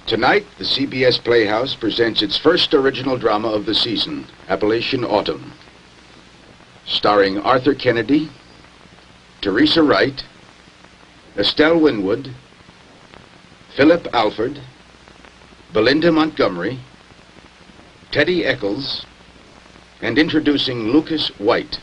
Tonight, the CBS Playhouse presents its first original drama of the season, Appalachian Autumn. Starring Arthur Kennedy, Teresa Wright, ESTELLE WINWOOD, PHILLIP ALFORD, BELINDA Montgomery, Teddy Eccles, and introducing Lucas White.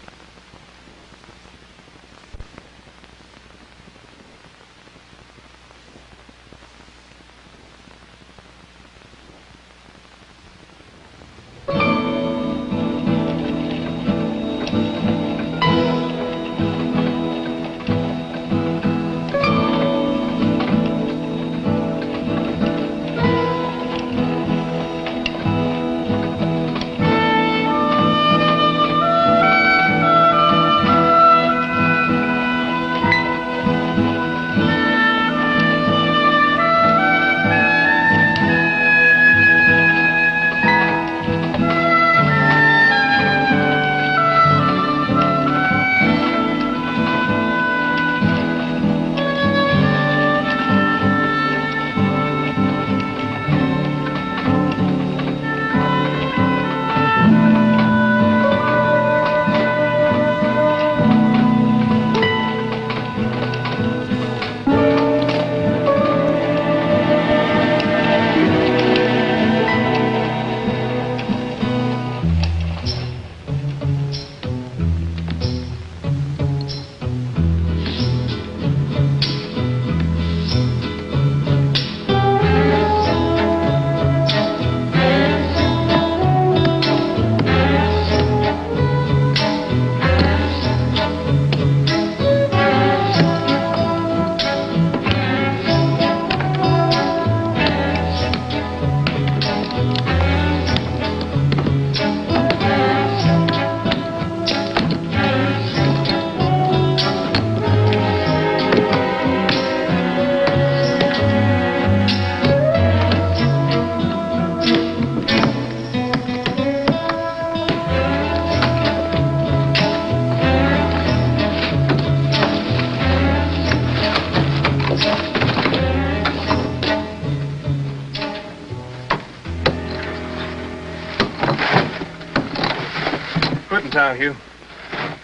Time, Hugh.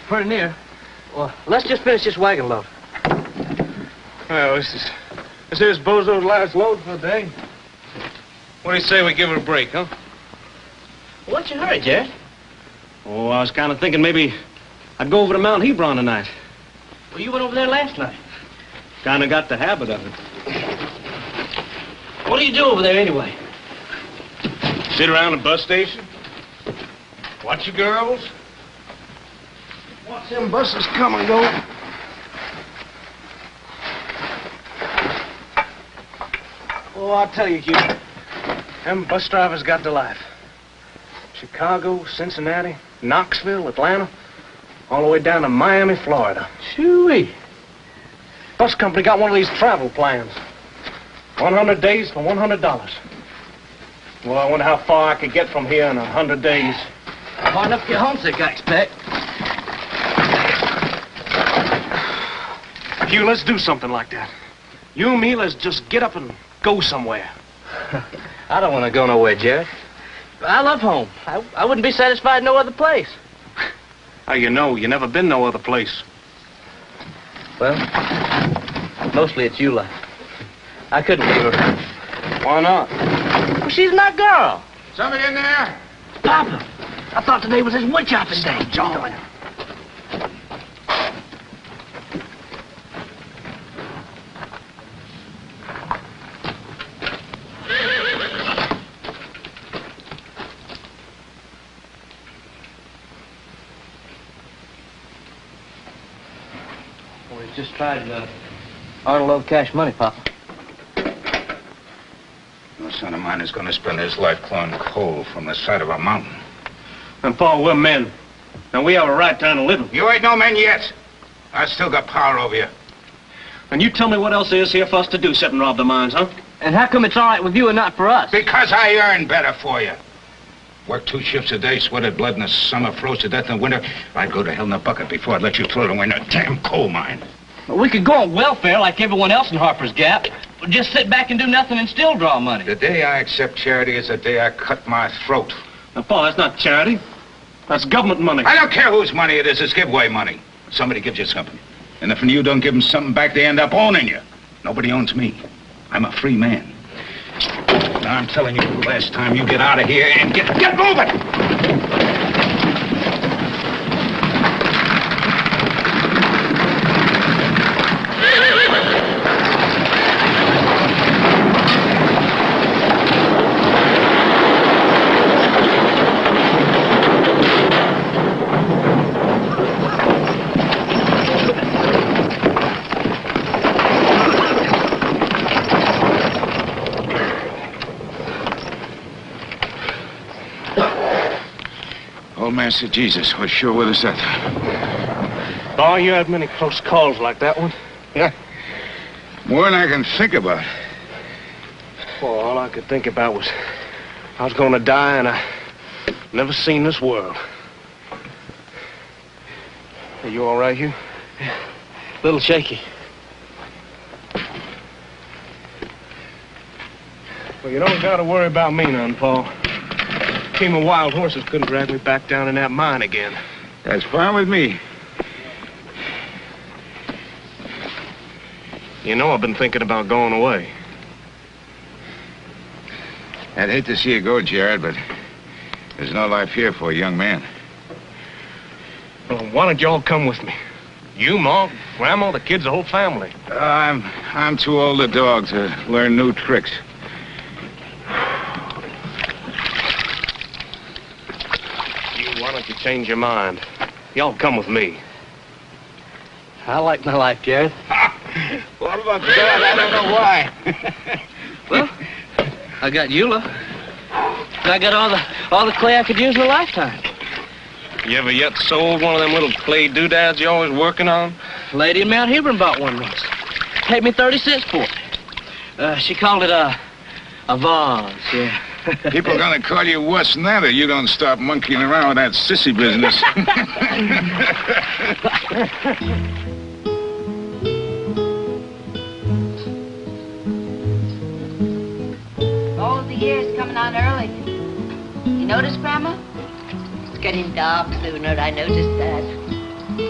Pretty near. Well, let's just finish this wagon load. Well, this here's Bozo's last load for the day. What do you say we give it a break, huh? What's your hurry, Jared? Oh, I was kind of thinking maybe I'd go over to Mount Hebron tonight. Well, you went over there last night. Kind of got the habit of it. What do you do over there anyway? Sit around the bus station. Watch the girls. Watch them buses come and go. Oh, I'll tell you, Hugh. Them bus drivers got the life. Chicago, Cincinnati, Knoxville, Atlanta, all the way down to Miami, Florida. Shoo-wee. Bus company got one of these travel plans. 100 days for $100. Well, I wonder how far I could get from here in 100 days. Far enough to get homesick, I expect. Hugh, let's do something like that. You and me, let's just get up and go somewhere. I don't want to go nowhere, Jared. I love home. I wouldn't be satisfied no other place. How you know? You never been no other place. Well, mostly it's you, like. I couldn't leave her. Why not? Well, she's my girl. Somebody in there? Papa, I thought today was his wood chopping day. John. Just tried Arnold cash money, Papa. No son of mine is going to spend his life clawing coal from the side of a mountain. And, Paul, we're men. Now, we have a right to earn a living. You ain't no men yet. I still got power over you. And you tell me what else there is here for us to do, sit and rob the mines, huh? And how come it's all right with you and not for us? Because I earn better for you. Worked 2 shifts a day, sweated blood in the summer, froze to death in the winter. I'd go to hell in a bucket before I'd let you throw it away in a damn coal mine. Well, we could go on welfare like everyone else in Harper's Gap. Well, just sit back and do nothing and still draw money. The day I accept charity is the day I cut my throat. Now, Pa, that's not charity. That's government money. I don't care whose money it is. It's giveaway money. Somebody gives you something. And if you don't give them something back, they end up owning you. Nobody owns me. I'm a free man. Now, I'm telling you the last time, you get out of here and get moving! Master Jesus was sure with us that time. Pa, you had many close calls like that one? Yeah. More than I can think about. Well, all I could think about was I was going to die and I never seen this world. Are you all right, Hugh? Yeah. A little shaky. Well, you don't got to worry about me none, Pa. Team of wild horses couldn't drag me back down in that mine again. That's fine with me. You know I've been thinking about going away. I'd hate to see you go, Jared, but there's no life here for a young man. Well, why don't you all come with me? You, Ma, Grandma, the kids, the whole family. I'm too old a dog to learn new tricks. Why don't you change your mind? Y'all come with me. I like my life, Jared. What about that? I don't know why. Well, I got Eula. And I got all the clay I could use in a lifetime. You ever yet sold one of them little clay doodads you're always working on? A lady in Mount Hebron bought one once. Paid me 30 cents for it. She called it a vase, yeah. People are gonna call you worse than that if you don't stop monkeying around with that sissy business. Oh, the year's coming on early. You notice, Grandma? It's getting dark sooner, I noticed that.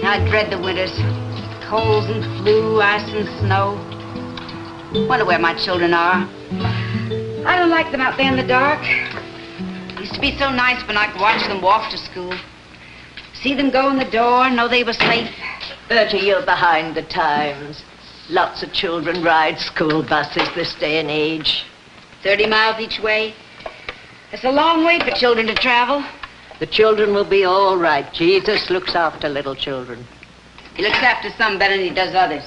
I dread the winters. Colds and flu, ice and snow. Wonder where my children are. I don't like them out there in the dark. It used to be so nice when I could watch them walk to school. See them go in the door, know they were safe. Bertie, you're behind the times. Lots of children ride school buses this day and age. 30 miles each way. It's a long way for children to travel. The children will be all right. Jesus looks after little children. He looks after some better than he does others.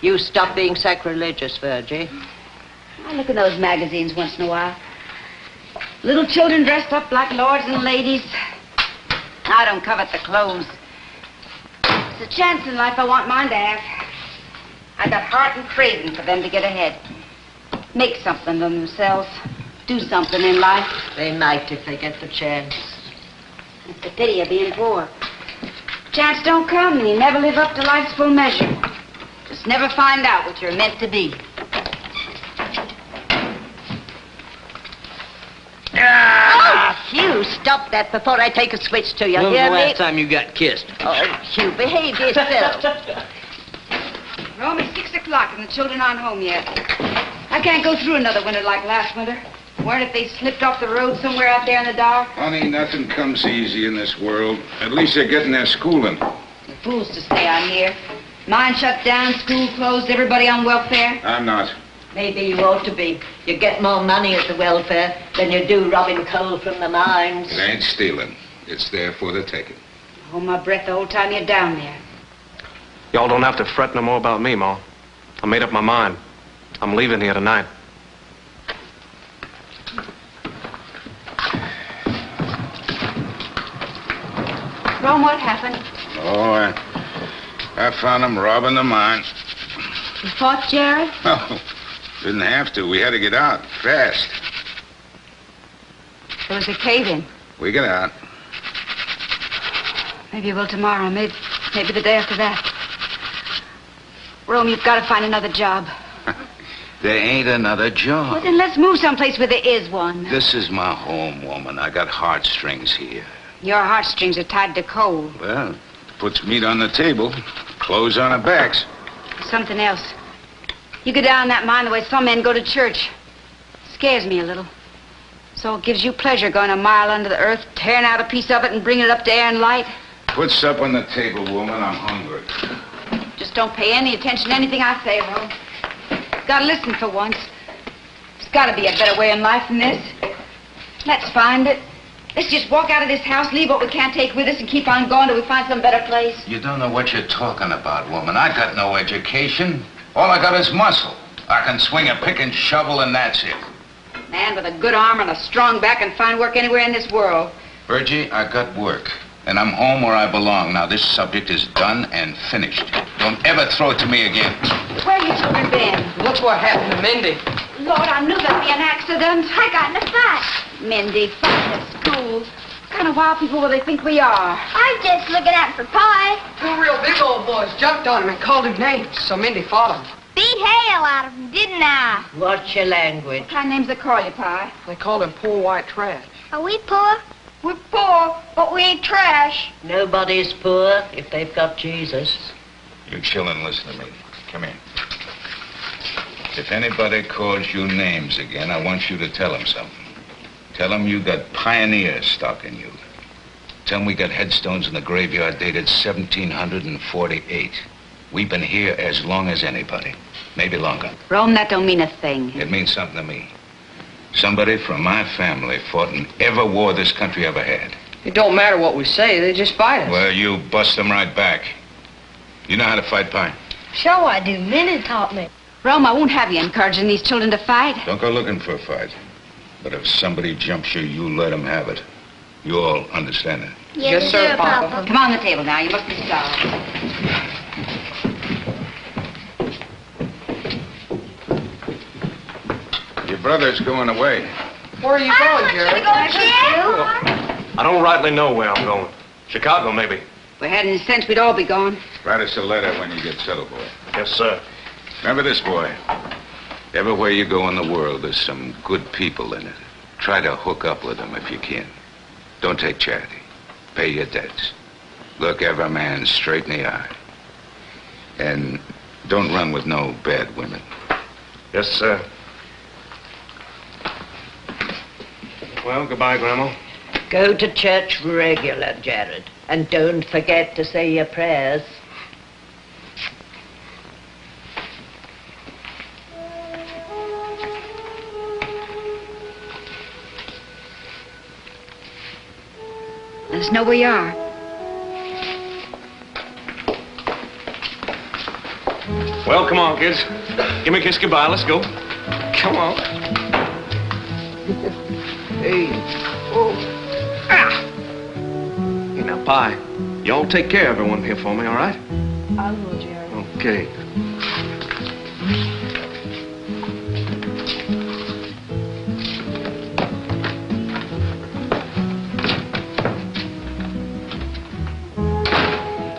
You stop being sacrilegious, Virgie. I look in those magazines once in a while. Little children dressed up like lords and ladies. I don't covet the clothes. It's a chance in life I want mine to have. I got heart and craving for them to get ahead. Make something of themselves. Do something in life. They might if they get the chance. It's the pity of being poor. Chance don't come and you never live up to life's full measure. Just never find out what you're meant to be. Oh, Hugh, stop that before I take a switch to you. When was Hear the me? last time you got kissed? Oh, Hugh, behave yourself. We're only 6 o'clock and the children aren't home yet. I can't go through another winter like last winter. Weren't if they slipped off the road somewhere out there in the dark? Honey, nothing comes easy in this world. At least they're getting their schooling. The fools to stay on here. Mine shut down, school closed, everybody on welfare. I'm not. Maybe you ought to be. You get more money at the welfare than you do robbing coal from the mines. It ain't stealing. It's there for the taking. Hold my breath the whole time you're down there. Y'all don't have to fret no more about me, Ma. I made up my mind. I'm leaving here tonight. Ron, what happened? Oh, I found them robbing the mine. You fought Jared? Oh, didn't have to. We had to get out fast. There was a cave-in. We got out. Maybe we'll tomorrow, maybe the day after that. Rome, you've got to find another job. There ain't another job. Well, then let's move someplace where there is one. This is my home, woman. I got heartstrings here. Your heartstrings are tied to coal. Well, puts meat on the table, clothes on our backs. Something else. You go down that mine the way some men go to church. Scares me a little. So it gives you pleasure going a mile under the earth, tearing out a piece of it and bringing it up to air and light. Put supper on the table, woman. I'm hungry. Just don't pay any attention to anything I say, Earl. Gotta listen for once. There's gotta be a better way in life than this. Let's find it. Let's just walk out of this house, leave what we can't take with us, and keep on going till we find some better place. You don't know what you're talking about, woman. I got no education. All I got is muscle. I can swing a pick and shovel, and that's it. Man with a good arm and a strong back can find work anywhere in this world. Virgie, I got work. And I'm home where I belong. Now, this subject is done and finished. Don't ever throw it to me again. Where have you children been? Look what happened to Mindy. Lord, I knew there'd be an accident. I got in a fight. Mindy, fight at school. What kind of wild people will they think we are? I'm just looking out for Pie. Two real big old boys jumped on him and called him names, so Mindy fought him. Beat hell out of him, didn't I? What's your language? What kind of names they call you, Pie? They called him poor white trash. Are we poor? We're poor, but we ain't trash. Nobody's poor if they've got Jesus. You children, listen to me. Come here. If anybody calls you names again, I want you to tell them something. Tell them you got pioneer stock in you. Tell them we got headstones in the graveyard dated 1748. We've been here as long as anybody. Maybe longer. Rome, that don't mean a thing. It means something to me. Somebody from my family fought in every war this country ever had. It don't matter what we say, they just fight us. Well, you bust them right back. You know how to fight, Pie? Sure I do. Minnie taught me. Rome, I won't have you encouraging these children to fight. Don't go looking for a fight. But if somebody jumps you, you let them have it. You all understand that? Yes, sir, Papa. Come on the table now. You must be starved. Your brother's going away. Where are you going, Jerry? Go, I don't rightly know where I'm going. Chicago, maybe. If we had any sense, we'd all be gone. Write us a letter when you get settled, boy. Yes, sir. Remember this, boy. Everywhere you go in the world, there's some good people in it. Try to hook up with them if you can. Don't take charity. Pay your debts. Look every man straight in the eye. And don't run with no bad women. Yes, sir. Well, goodbye, Grandma. Go to church regular, Jared. And don't forget to say your prayers. Let us know where you are. Well, come on, kids. Give me a kiss goodbye. Let's go. Come on. Hey. Oh. Ah. Hey, now, Pie, y'all take care of everyone here for me, all right? I will, Jerry. Okay.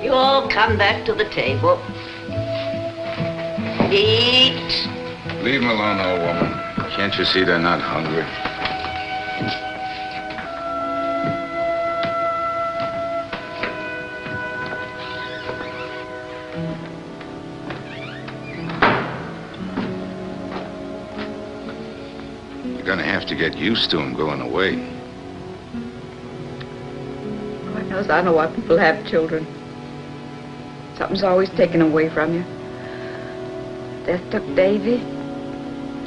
You all come back to the table. Eat. Leave them alone, old woman. Can't you see they're not hungry? You're gonna have to get used to them going away. God knows I know why people have children. Something's always taken away from you. Death took Davy.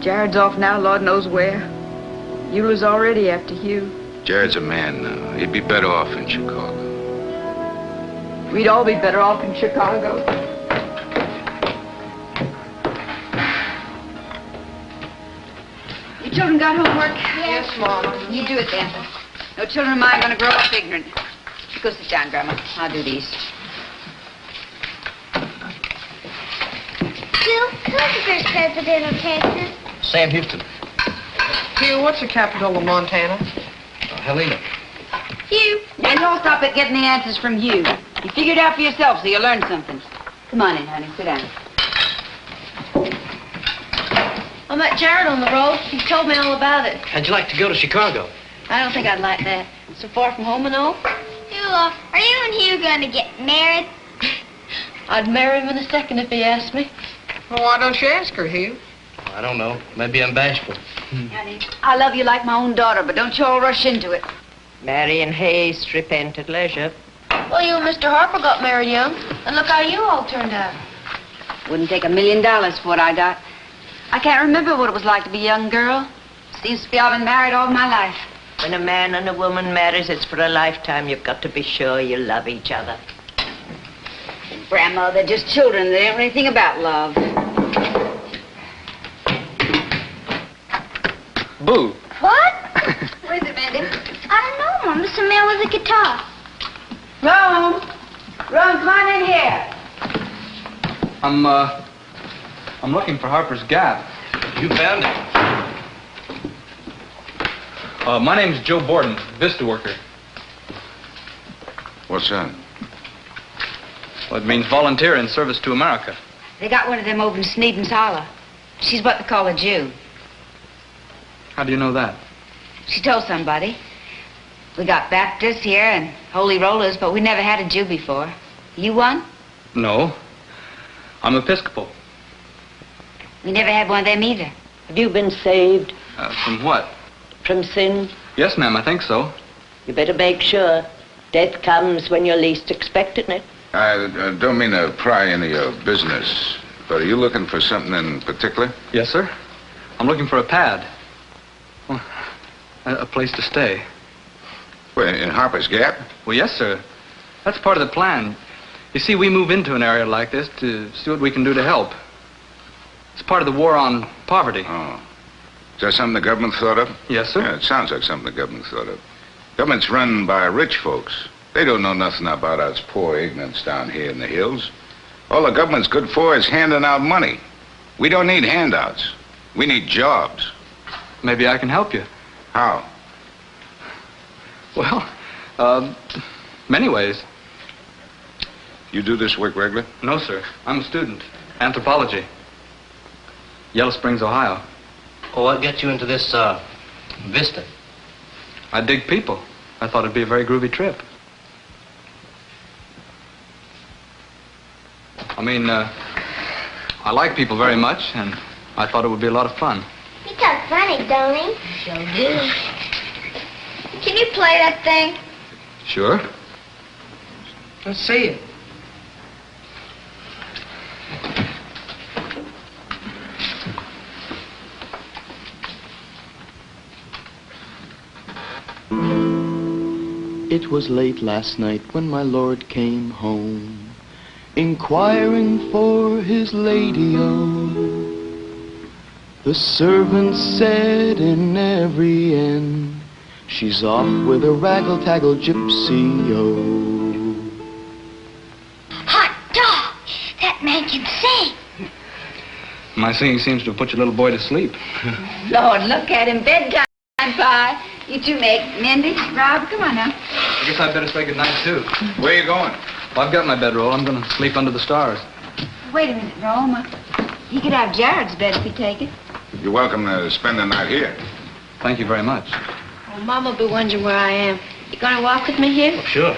Jared's off now, Lord knows where. Eulah's already after Hugh. Jared's a man now. He'd be better off in Chicago. We'd all be better off in Chicago. You children got homework? Yes, Mama. You do it then. No children of mine are going to grow up ignorant. You go sit down, Grandma. I'll do these. Hugh, who's the first president of Texas? Sam Houston. Hugh, what's the capital of Montana? Helena. Hugh. Now, you all stop at getting the answers from you. You figure it out for yourself so you learn something. Come on in, honey. Sit down. I met Jared on the road. He told me all about it. How'd you like to go to Chicago? I don't think I'd like that. So far from home and all. Eula, are you and Hugh going to get married? I'd marry him in a second if he asked me. Well, why don't you ask her, Hugh? I don't know. Maybe I'm bashful. Honey, I love you like my own daughter, but don't you all rush into it. Marry in haste, repent at leisure. Well, you and Mr. Harper got married young, and look how you all turned out. Wouldn't take $1 million for what I got. I can't remember what it was like to be a young girl. Seems to be I've been married all my life. When a man and a woman marries, it's for a lifetime. You've got to be sure you love each other. Grandma, they're just children. They don't know anything about love. Boo. What? Where's it, Mandy? I don't know, Mom. There's a man with a guitar. Rome! Rome, come on in here. I'm looking for Harper's Gap. You found it. My name's Joe Borden, Vista worker. What's that? Well, it means volunteer in service to America. They got one of them over in Sneeden's Hollow. She's what they call a Jew. How do you know that? She told somebody. We got Baptists here and Holy Rollers, but we never had a Jew before. You one? No. I'm Episcopal. We never had one of them either. Have you been saved From what? from sin? Yes, ma'am, I think so. You better make sure. Death comes when you're least expecting it. I don't mean to pry into your business, but are you looking for something in particular? Yes, sir. I'm looking for a pad. Well, a place to stay. Well, in Harper's Gap? Well, yes, sir. That's part of the plan. You see, we move into an area like this to see what we can do to help. It's part of the war on poverty. Oh. Is that something the government thought of? Yes, sir. Yeah, it sounds like something the government thought of. Government's run by rich folks. They don't know nothing about us poor ignorants down here in the hills. All the government's good for is handing out money. We don't need handouts. We need jobs. Maybe I can help you. How? Well, many ways. You do this work regular? No, sir. I'm a student. Anthropology. Yellow Springs, Ohio. Well, what got you into this, Vista? I dig people. I thought it'd be a very groovy trip. I mean, I like people very much, and I thought it would be a lot of fun. He talks funny, don't he? Sure do. Can you play that thing? Sure. Let's see it. It was late last night when my lord came home, inquiring for his lady-o. The servant said in every inn, she's off with a raggle-taggle gypsy-o. Hot dog! That man can sing. My singing seems to have put your little boy to sleep. Lord, look at him. Bedtime pie. You two make Mindy. Rob, come on now. I guess I'd better say goodnight, too. Where you going? Well, I've got my bedroll. I'm going to sleep under the stars. Wait a minute, Rome. He could have Jared's bed if he'd take it. You're welcome to spend the night here. Thank you very much. Well, Mama will be wondering where I am. You gonna walk with me here? Oh, sure.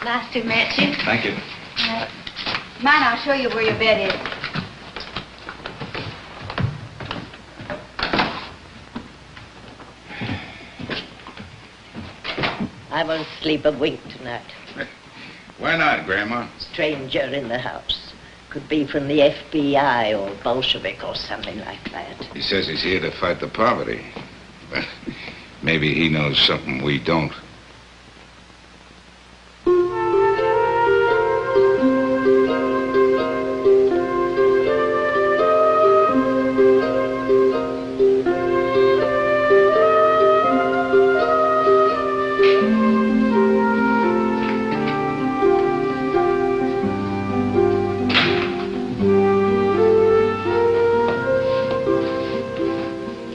Nice to meet you. Thank you. Come on, I'll show you where your bed is. I won't sleep a wink tonight. Why not, Grandma? Stranger in the house. Could be from the FBI or Bolshevik or something like that. He says he's here to fight the poverty. But maybe he knows something we don't.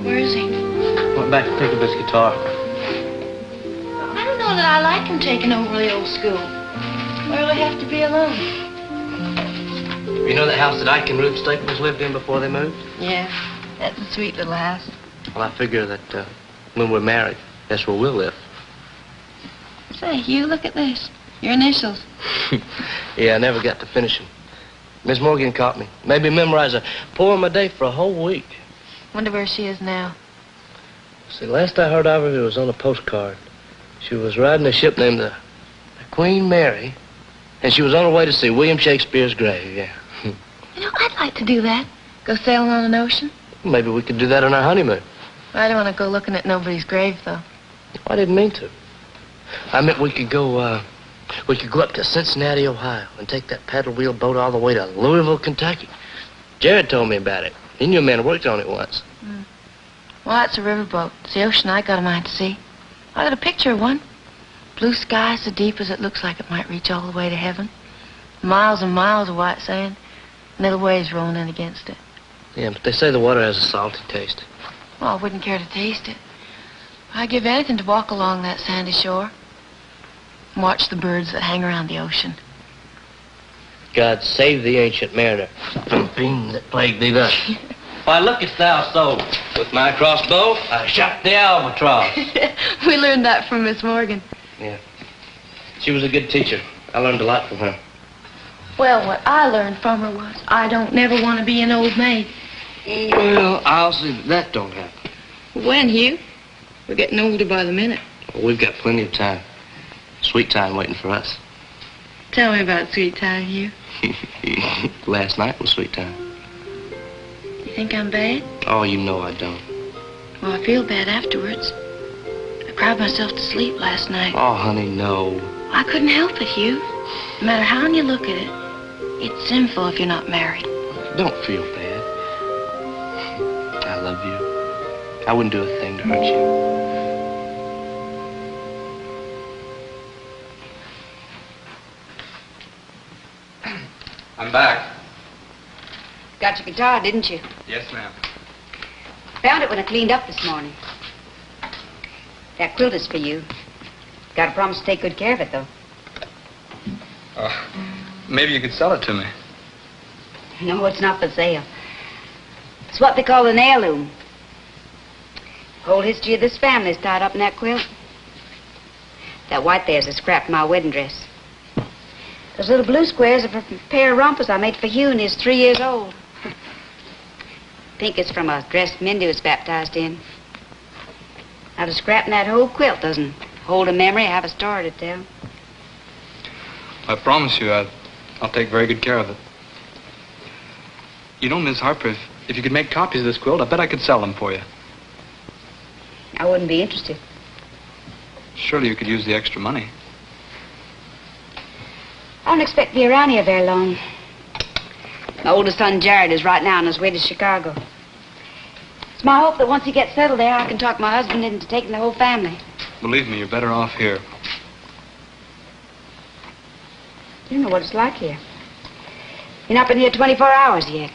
Where is he? Went back to pick up his guitar. I don't know that I like him taking over the old school. Where will he have to be alone? You know that house that Ike and Ruth Staples lived in before they moved? Yeah. That's a sweet little house. Well, I figure that when we're married, that's where we'll live. Say, Hugh, look at this. Your initials. Yeah, I never got to finish them. Miss Morgan caught me. Made me memorize a poem a day for a whole week. Wonder where she is now. See, last I heard of her, it was on a postcard. She was riding a ship named the Queen Mary, and she was on her way to see William Shakespeare's grave, yeah. You know, I'd like to do that. Go sailing on an ocean. Maybe we could do that on our honeymoon. I don't want to go looking at nobody's grave, though. I didn't mean to. I meant we could go up to Cincinnati, Ohio, and take that paddle wheel boat all the way to Louisville, Kentucky. Jared told me about it. He knew a man who worked on it once. Well, that's a riverboat. It's the ocean I got a mind to see. I got a picture of one. Blue sky so deep as it looks like it might reach all the way to heaven. Miles and miles of white sand, and little waves rolling in against it. Yeah, but they say the water has a salty taste. Well, I wouldn't care to taste it. I'd give anything to walk along that sandy shore and watch the birds that hang around the ocean. God save the ancient mariner from fiend that plagued thee thus. Why, lookest thou so? With my crossbow, I shot the albatross. We learned that from Miss Morgan. Yeah. She was a good teacher. I learned a lot from her. Well, what I learned from her was I don't never want to be an old maid. Well, I'll see that don't happen. When, Hugh? We're getting older by the minute. Well, we've got plenty of time. Sweet time waiting for us. Tell me about sweet time, Hugh. Last night was sweet time. You think I'm bad? Oh, you know I don't. Well, I feel bad afterwards. I cried myself to sleep last night. Oh, honey, no. I couldn't help it, Hugh. No matter how you look at it, it's sinful if you're not married. Don't feel bad. I love you. I wouldn't do a thing to hurt you. I'm back. Got your guitar, didn't you? Yes, ma'am. Found it when I cleaned up this morning. That quilt is for you. Got to promise to take good care of it, though. Maybe you could sell it to me. No, it's not for sale. It's what they call an heirloom. Whole history of this family is tied up in that quilt. That white there's a scrap of my wedding dress. Those little blue squares are for a pair of rompers I made for Hugh when he was 3 years old. Pink is from a dress Mindy was baptized in. Now, the scrap in that whole quilt doesn't hold a memory, I have a story to tell. I promise you, I'll take very good care of it. You know, Miss Harper, if you could make copies of this quilt, I bet I could sell them for you. I wouldn't be interested. Surely you could use the extra money. I don't expect to be around here very long. My oldest son, Jared, is right now on his way to Chicago. It's my hope that once he gets settled there, I can talk my husband into taking the whole family. Believe me, you're better off here. You know what it's like here. You've not been here 24 hours yet.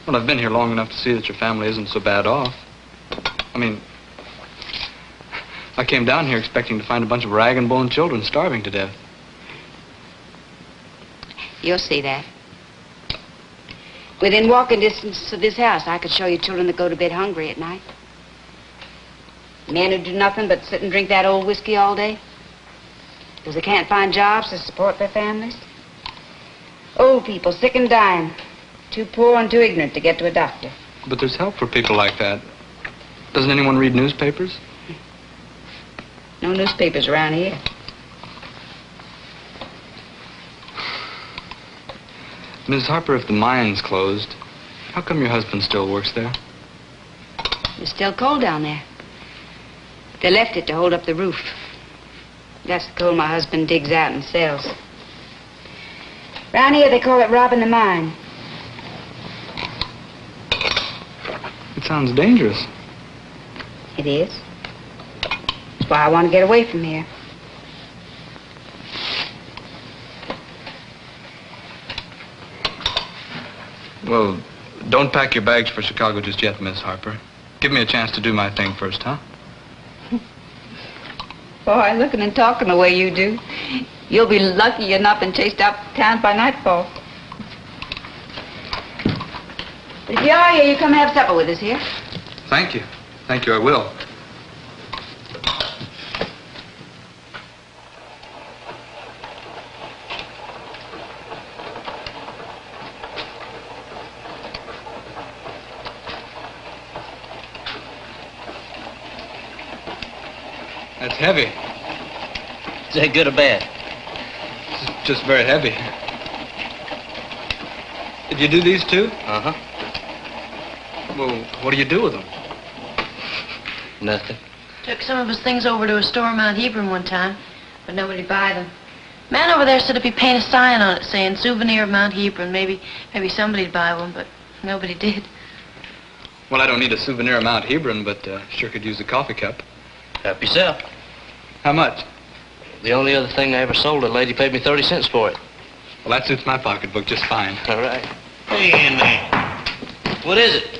Well, I've been here long enough to see that your family isn't so bad off. I mean, I came down here expecting to find a bunch of rag and bone children starving to death. You'll see that. Within walking distance of this house, I could show you children that go to bed hungry at night. Men who do nothing but sit and drink that old whiskey all day. Because they can't find jobs to support their families. Old people sick and dying. Too poor and too ignorant to get to a doctor. But there's help for people like that. Doesn't anyone read newspapers? No newspapers around here. Miss Harper, if the mine's closed, how come your husband still works there? It's still cold down there. They left it to hold up the roof. That's the coal my husband digs out and sells. Around here, they call it robbing the mine. It sounds dangerous. It is. That's why I want to get away from here. Well, don't pack your bags for Chicago just yet, Miss Harper. Give me a chance to do my thing first, huh? Boy, looking and talking the way you do, you'll be lucky you've not been chased out of town by nightfall. But if you are here, you come have supper with us here. Thank you. Thank you, I will. That's heavy. Is that good or bad? It's just very heavy. Did you do these too? Uh-huh. Well, what do you do with them? Nothing. Took some of his things over to a store in Mount Hebron one time, but nobody'd buy them. Man over there said if he paint a sign on it saying souvenir of Mount Hebron, maybe somebody'd buy one, but nobody did. Well, I don't need a souvenir of Mount Hebron, but sure could use a coffee cup. Help yourself. How much? The only other thing I ever sold, a lady paid me 30 cents for it. Well, that suits my pocketbook just fine. All right. Hey, in there. What is it?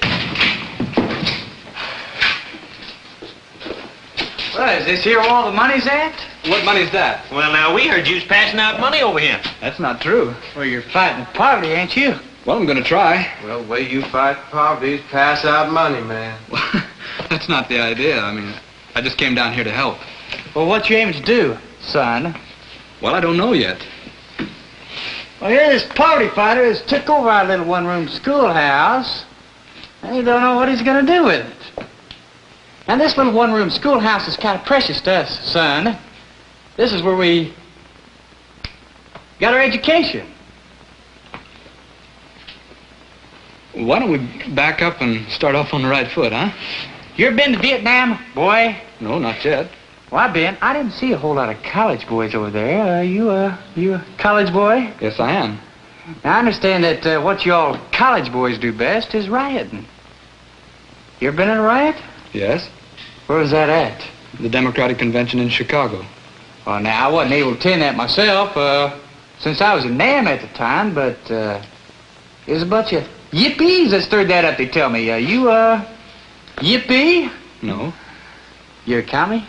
Well, is this here where all the money's at? What money's that? Well, now, we heard you was passing out money over here. That's not true. Well, you're fighting poverty, ain't you? Well, I'm gonna try. Well, the way you fight poverty is pass out money, man. That's not the idea. I mean, I just came down here to help. Well, what you aiming to do, son? Well, I don't know yet. Well, here this poverty fighter has took over our little one-room schoolhouse, and he don't know what he's gonna do with it. Now, this little one-room schoolhouse is kind of precious to us, son. This is where we got our education. Why don't we back up and start off on the right foot, huh? You ever been to Vietnam, boy? No, not yet. Well, I've been. I didn't see a whole lot of college boys over there. You a college boy? Yes, I am. Now, I understand that what you all college boys do best is rioting. You ever been in a riot? Yes. Where was that at? The Democratic Convention in Chicago. Well, now, I wasn't able to attend that myself, since I was a NAM at the time, but, there's a bunch of yippies that stirred that up, they tell me. You, yippie? No. You're a commie?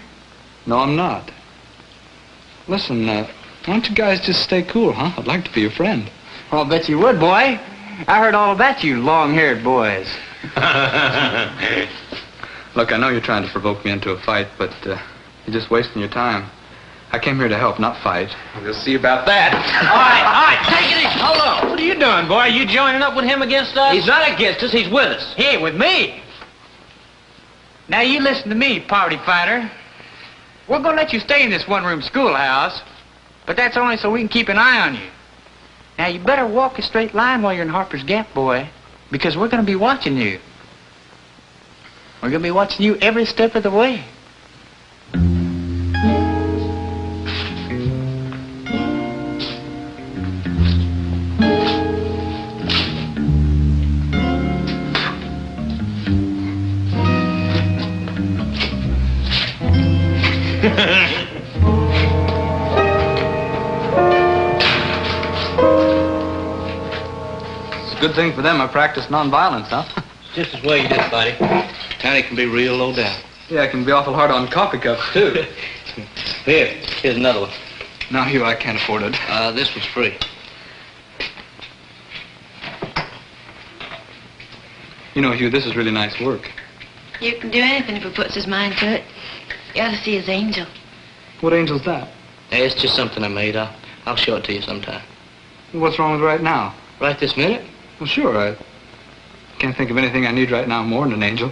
No, I'm not. Listen, why don't you guys just stay cool, huh? I'd like to be your friend. Well, I bet you would, boy. I heard all about you long-haired boys. Look, I know you're trying to provoke me into a fight, but you're just wasting your time. I came here to help, not fight. We'll see about that. All right, take it easy. Hold on. What are you doing, boy? Are you joining up with him against us? He's not against us, he's with us. He ain't with me. Now, you listen to me, poverty fighter. We're going to let you stay in this one-room schoolhouse, but that's only so we can keep an eye on you. Now, you better walk a straight line while you're in Harper's Gap, boy, because we're going to be watching you. We're going to be watching you every step of the way. It's a good thing for them I practiced nonviolence, huh? Just as well you did, buddy. Tiny can be real low down. Yeah, I can be awful hard on coffee cups, too. Here's another one. No, Hugh, I can't afford it. This one's free. You know, Hugh, this is really nice work. You can do anything if he puts his mind to it. You ought to see his angel. What angel's that? Hey, it's just something I made. I'll show it to you sometime. What's wrong with right now? Right this minute? Well, sure, I can't think of anything I need right now more than an angel.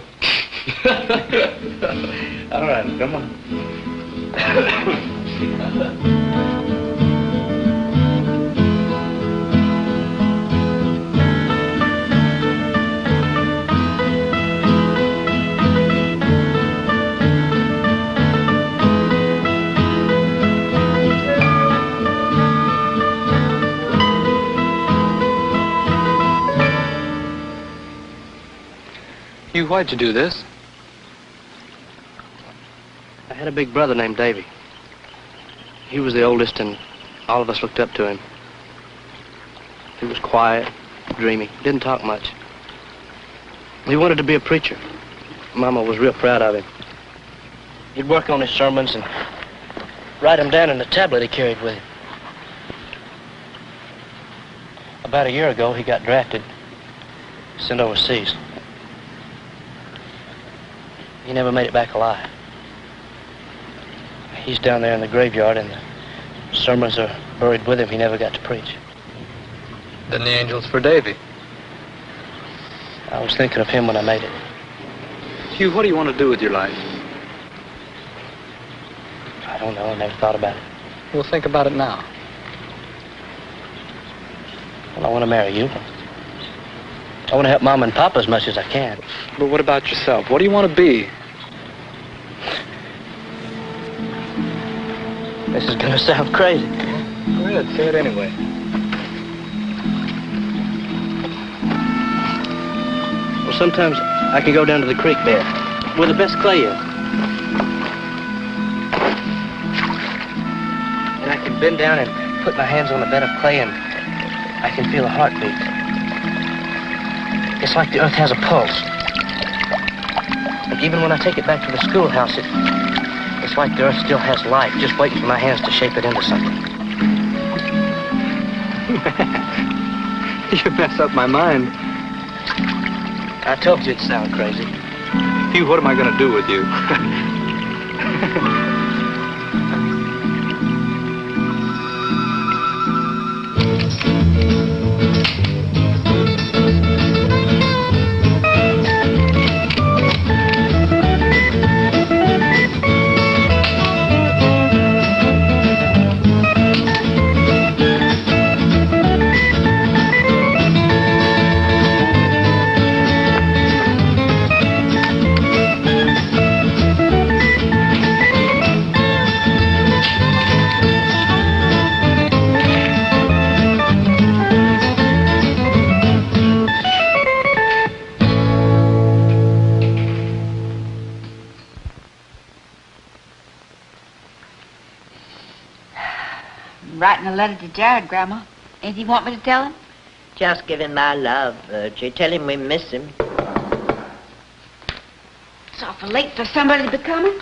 All right, come on. Hugh, why'd you do this? I had a big brother named Davy. He was the oldest, and all of us looked up to him. He was quiet, dreamy, didn't talk much. He wanted to be a preacher. Mama was real proud of him. He'd work on his sermons and write them down in a tablet he carried with him. About a year ago, he got drafted. sent overseas. He never made it back alive. He's down there in the graveyard, and the sermons are buried with him. He never got to preach. Then the angel's for Davy. I was thinking of him when I made it. Hugh, what do you want to do with your life? I don't know. I never thought about it. Well, think about it now. Well, I want to marry you. I want to help Mom and Papa as much as I can. But what about yourself? What do you want to be? This is going to sound crazy. Go ahead, say it anyway. Well, sometimes I can go down to the creek bed where the best clay is. And I can bend down and put my hands on a bed of clay, and I can feel a heartbeat. It's like the earth has a pulse. And even when I take it back to the schoolhouse, it's like the earth still has life, just waiting for my hands to shape it into something. You mess up my mind. I told you it'd sound crazy. Hugh, what am I going to do with you? Writing a letter to Jared, Grandma. Anything you want me to tell him? Just give him my love, Virgie. Tell him we miss him. It's awful late for somebody to be coming.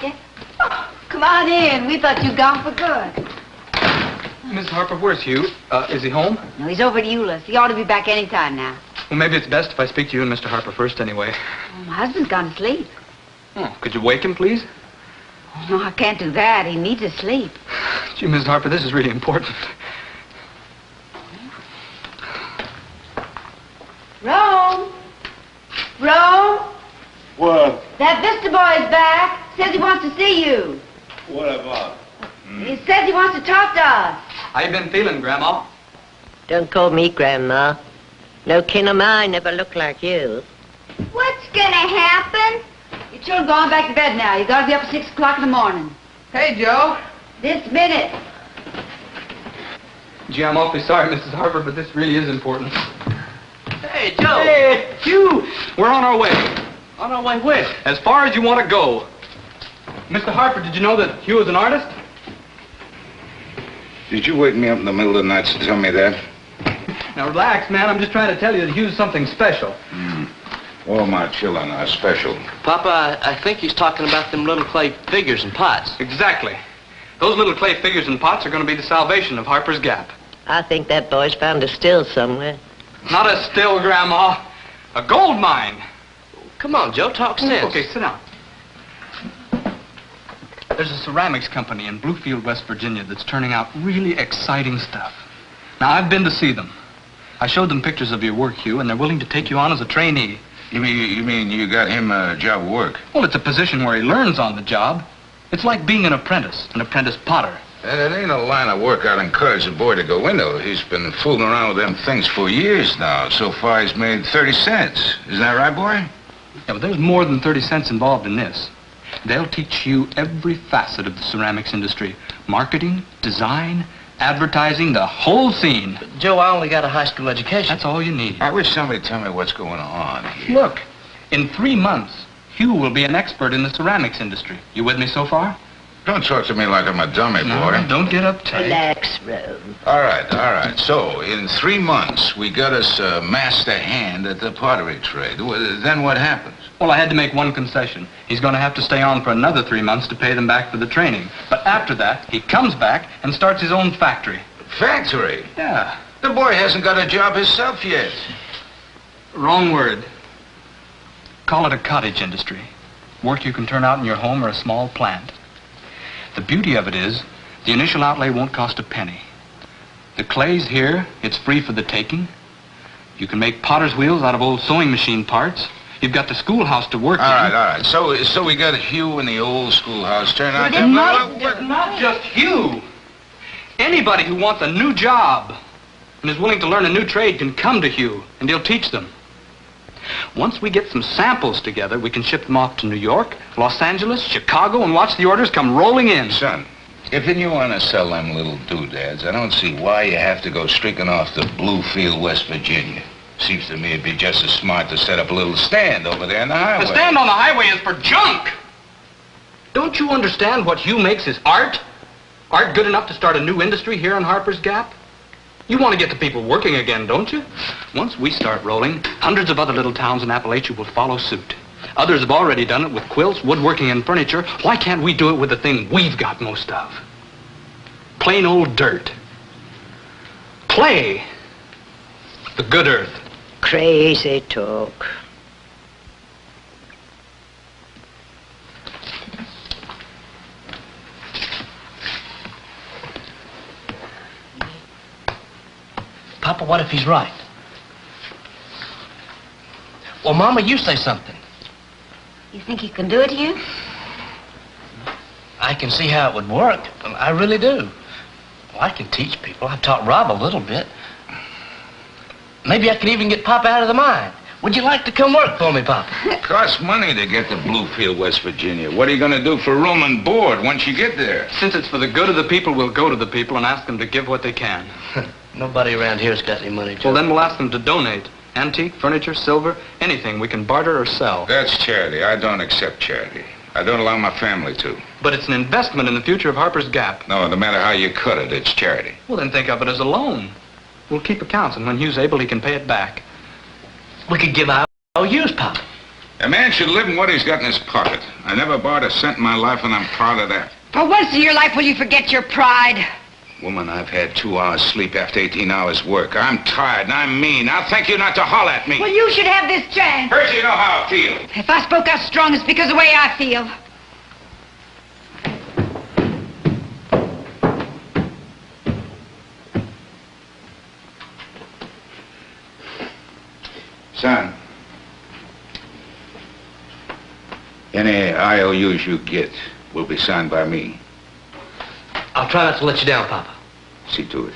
Yeah. Oh, come on in. We thought you'd gone for good. Miss Harper, where's Hugh? Is he home? No, he's over at Euless. He ought to be back any time now. Well, maybe it's best if I speak to you and Mr. Harper first anyway. Oh, my husband's gone to sleep. Oh, could you wake him, please? Oh, no, I can't do that. He needs to sleep. Gee, Miss Harper, this is really important. Rome! Rome! What? That Vista boy's back. Says he wants to see you. What about? He says he wants to talk to us. How you been feeling, Grandma? Don't call me Grandma. No kin of mine ever looked like you. What's gonna happen? You children go on back to bed now. You gotta be up at 6 o'clock in the morning. Hey, Joe. This minute. Gee, I'm awfully sorry, Mrs. Harper, but this really is important. Hey, Joe! Hey, Hugh! We're on our way. On our way where? As far as you want to go. Mr. Harper, did you know that Hugh is an artist? Did you wake me up in the middle of the night to tell me that? Now, relax, man. I'm just trying to tell you that Hugh's something special. All my children are special. Papa, I think he's talking about them little clay figures and pots. Exactly. Those little clay figures and pots are going to be the salvation of Harper's Gap. I think that boy's found a still somewhere. Not a still, Grandma. A gold mine. Come on, Joe, talk sense. Okay, sit down. There's a ceramics company in Bluefield, West Virginia that's turning out really exciting stuff. Now, I've been to see them. I showed them pictures of your work, Hugh, and they're willing to take you on as a trainee. You mean you got him a job of work? Well, it's a position where he learns on the job. It's like being an apprentice potter. And it ain't a line of work I'd encourage a boy to go into. He's been fooling around with them things for years now. So far, he's made 30 cents. Isn't that right, boy? Yeah, but there's more than 30 cents involved in this. They'll teach you every facet of the ceramics industry. Marketing, design, advertising, the whole scene. But Joe, I only got a high school education. That's all you need. I wish somebody'd tell me what's going on here. Look, in 3 months, Hugh will be an expert in the ceramics industry. You with me so far? Don't talk to me like I'm a dummy, boy. Don't get uptight. Relax, Rome. All right. So, in 3 months, we got us a master hand at the pottery trade. Then what happens? Well, I had to make one concession. He's going to have to stay on for another 3 months to pay them back for the training. But after that, he comes back and starts his own factory. Factory? Yeah. The boy hasn't got a job himself yet. Wrong word. Call it a cottage industry. Work you can turn out in your home or a small plant. The beauty of it is, the initial outlay won't cost a penny. The clay's here, it's free for the taking. You can make potter's wheels out of old sewing machine parts. You've got the schoolhouse to work in. All right. So we got Hugh in the old schoolhouse. Turn out Not just Hugh. Anybody who wants a new job and is willing to learn a new trade can come to Hugh, and he'll teach them. Once we get some samples together, we can ship them off to New York, Los Angeles, Chicago, and watch the orders come rolling in. Son, if you want to sell them little doodads, I don't see why you have to go streaking off to Bluefield, West Virginia. Seems to me it'd be just as smart to set up a little stand over there on the highway. The stand on the highway is for junk. Don't you understand what Hugh makes is art? Art good enough to start a new industry here in Harper's Gap? You want to get the people working again, don't you? Once we start rolling, hundreds of other little towns in Appalachia will follow suit. Others have already done it with quilts, woodworking, and furniture. Why can't we do it with the thing we've got most of? Plain old dirt. Clay. The good earth. Crazy talk. Papa, what if he's right? Well, Mama, you say something. You think he can do it, Hugh? I can see how it would work. I really do. Well, I can teach people. I've taught Rob a little bit. Maybe I could even get Papa out of the mine. Would you like to come work for me, Papa? It costs money to get to Bluefield, West Virginia. What are you going to do for room and board once you get there? Since it's for the good of the people, we'll go to the people and ask them to give what they can. Nobody around here's got any money, Joe. Well, then we'll ask them to donate. Antique, furniture, silver, anything we can barter or sell. That's charity. I don't accept charity. I don't allow my family to. But it's an investment in the future of Harper's Gap. No, no matter how you cut it, it's charity. Well, then think of it as a loan. We'll keep accounts, and when Hugh's able, he can pay it back. We could give out IOUs, Papa. A man should live in what he's got in his pocket. I never borrowed a cent in my life, and I'm proud of that. For once in your life, will you forget your pride? Woman, I've had 2 hours sleep after 18 hours work. I'm tired and I'm mean. I'll thank you not to holler at me. Well, you should have this chance. First, you know how I feel. If I spoke out strong, it's because of the way I feel. Son, any IOUs you get will be signed by me. I'll try not to let you down, Papa. See to it.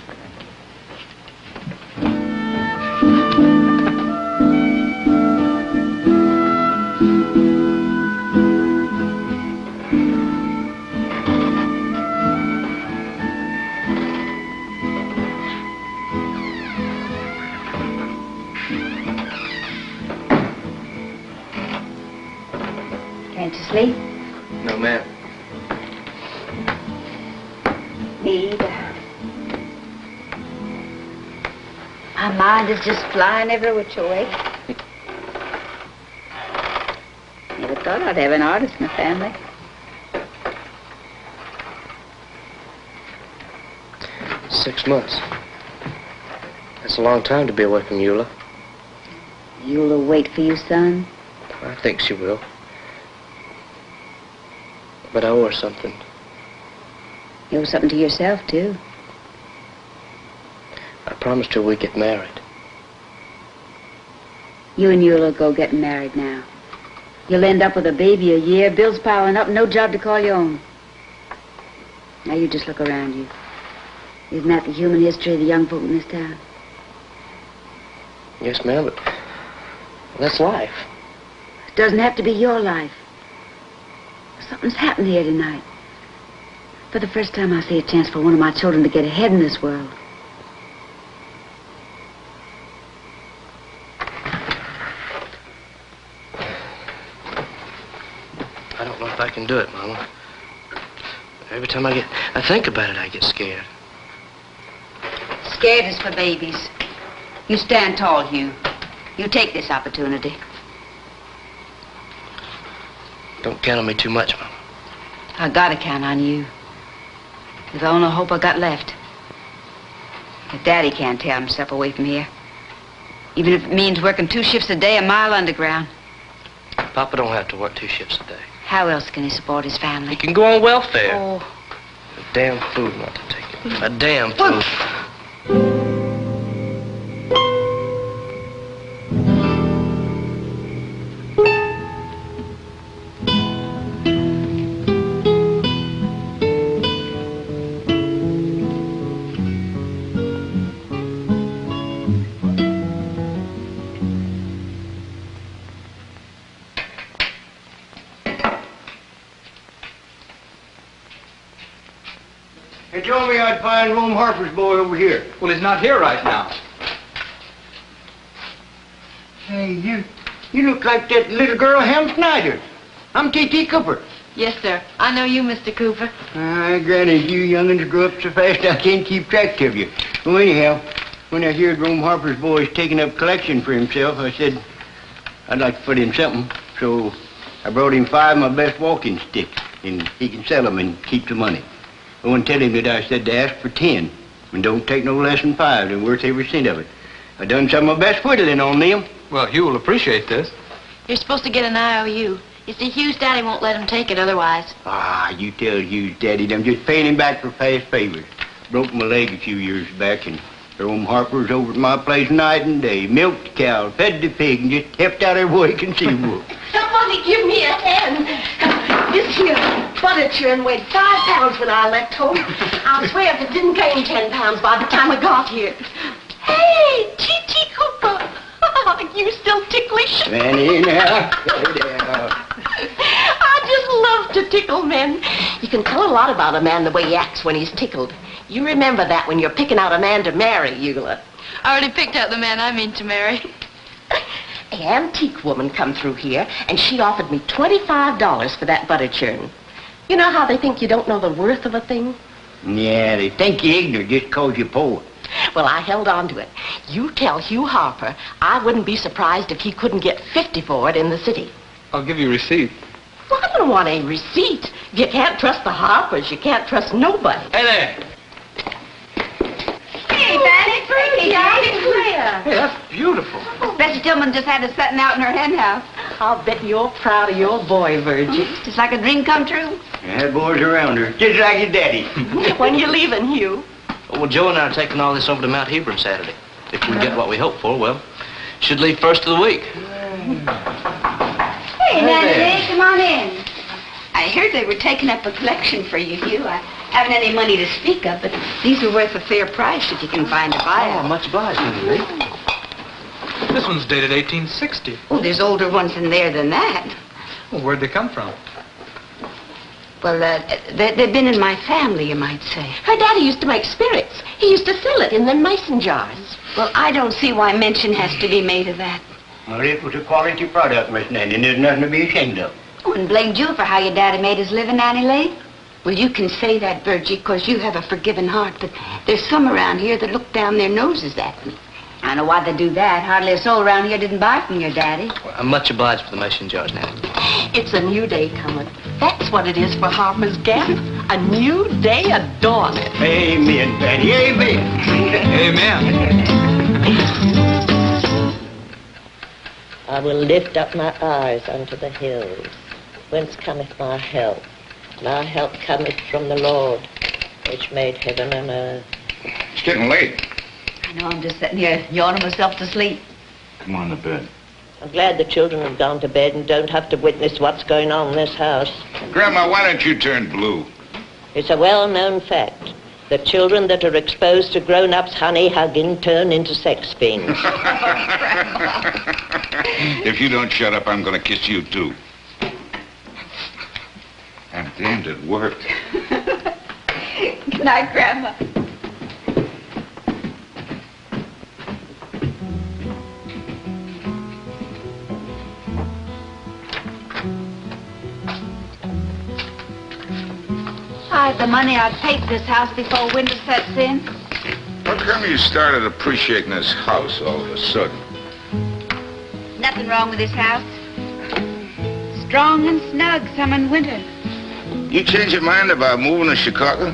Can't you sleep? No, ma'am. Me either. My mind is just flying every which way. Never thought I'd have an artist in the family. Six months. That's a long time to be away from Eula. You'll wait for you, son. I think she will. But I owe her something. You owe something to yourself, too. I promised her we'd get married. You and Earl will go getting married now. You'll end up with a baby a year, bills piling up, no job to call your own. Now you just look around you. Isn't that the human history of the young folk in this town? Yes, ma'am, but that's life. It doesn't have to be your life. Something's happened here tonight. For the first time, I see a chance for one of my children to get ahead in this world. I don't know if I can do it, Mama. Every time I think about it, I get scared. Scared is for babies. You stand tall, Hugh. You take this opportunity. Don't count on me too much, Mama. I gotta count on you. It's the only hope I got left. But Daddy can't tear himself away from here. Even if it means working 2 shifts a day, a mile underground. Papa don't have to work 2 shifts a day. How else can he support his family? He can go on welfare. Oh. A damn fool not to take it. A damn fool. They told me I'd find Rome Harper's boy over here. Well, he's not here right now. Hey, you look like that little girl, Ham Snyder. I'm T.T. Cooper. Yes, sir. I know you, Mr. Cooper. Granted, you young'uns grow up so fast I can't keep track of you. Well, anyhow, when I heard Rome Harper's boy's taking up collection for himself, I said I'd like to put in something. So I brought him 5 of my best walking sticks, and he can sell them and keep the money. I want to tell him that I said to ask for 10, and don't take no less than 5. They're worth every cent of it. I done some of my best whittling on them. Well, Hugh will appreciate this. You're supposed to get an IOU. You see, Hugh's daddy won't let him take it otherwise. You tell Hugh's daddy I'm just paying him back for past favors. Broke my leg a few years back, and Rome Harper's over at my place night and day. Milked the cow, fed the pig, and just helped out every way conceivable. Somebody give me a hand. This here butter churn weighed 5 pounds when I left home. I'll swear if it didn't gain 10 pounds by the time I got here. Hey, T.T. Cooper. You still ticklish? Fanny, now. I just love to tickle men. You can tell a lot about a man the way he acts when he's tickled. You remember that when you're picking out a man to marry, Eula. I already picked out the man I mean to marry. An antique woman come through here, and she offered me $25 for that butter churn. You know how they think you don't know the worth of a thing? Yeah, they think you're ignorant just 'cause you're poor. Well, I held on to it. You tell Hugh Harper I wouldn't be surprised if he couldn't get 50 for it in the city. I'll give you a receipt. Well, I don't want a receipt. If you can't trust the Harpers, you can't trust nobody. Hey there. Hey, Fanny, pretty, darling, Claire. Hey, that's beautiful. Bessie Tillman just had us setting out in her hen house. I'll bet you're proud of your boy, Virgie. Just like a dream come true. That boy's around her, just like his daddy. When you leaving, Hugh? Well, Joe and I are taking all this over to Mount Hebron Saturday. If we get what we hope for, well, should leave first of the week. Hey, Nanny, come on in. I heard they were taking up a collection for you, Hugh. I haven't any money to speak of, but these are worth a fair price if you can find a buyer. Oh, much obliged, Minnie. This one's dated 1860. Oh, there's older ones in there than that. Well, where'd they come from? Well, they've been in my family, you might say. Her daddy used to make spirits. He used to sell it in them mason jars. Well, I don't see why mention has to be made of that. Well, it was a quality product, Miss Nanny, and there's nothing to be ashamed of. I wouldn't blame you for how your daddy made his living, Nanny Lee. Well, you can say that, Virgie, because you have a forgiving heart, but there's some around here that look down their noses at me. I know why they do that. Hardly a soul around here didn't buy from your daddy. Well, I'm much obliged for the mason jars, Nanny. It's a new day coming. That's what it is for Harper's Gap. A new day of dawn. Amen, Fanny, amen. Amen. I will lift up my eyes unto the hills. Whence cometh my help? My help cometh from the Lord, which made heaven and earth. It's getting late. I know, I'm just sitting here yawning myself to sleep. Come on to bed. I'm glad the children have gone to bed and don't have to witness what's going on in this house. Grandma, why don't you turn blue? It's a well-known fact. The children that are exposed to grown-ups honey-hugging turn into sex fiends. If you don't shut up, I'm going to kiss you, too. I'm damned, it worked. Good night, Grandma. I have the money I'd paint this house before winter sets in. How come you started appreciating this house all of a sudden? Nothing wrong with this house. Strong and snug, summer and winter. You changed your mind about moving to Chicago?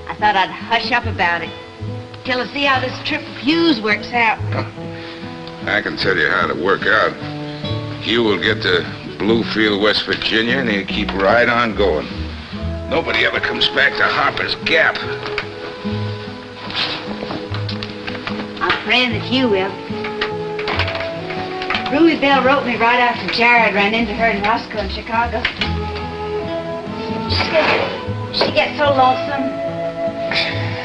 I I thought I'd hush up about it till I see how this trip of Hugh's works out. I can tell you how to work out. Hugh will get to Bluefield, West Virginia, and he'll keep right on going. Nobody ever comes back to Harper's Gap. I'm praying that Hugh will. Ruby Bell wrote me right after Jared ran into her in Roscoe in Chicago. She gets so lonesome.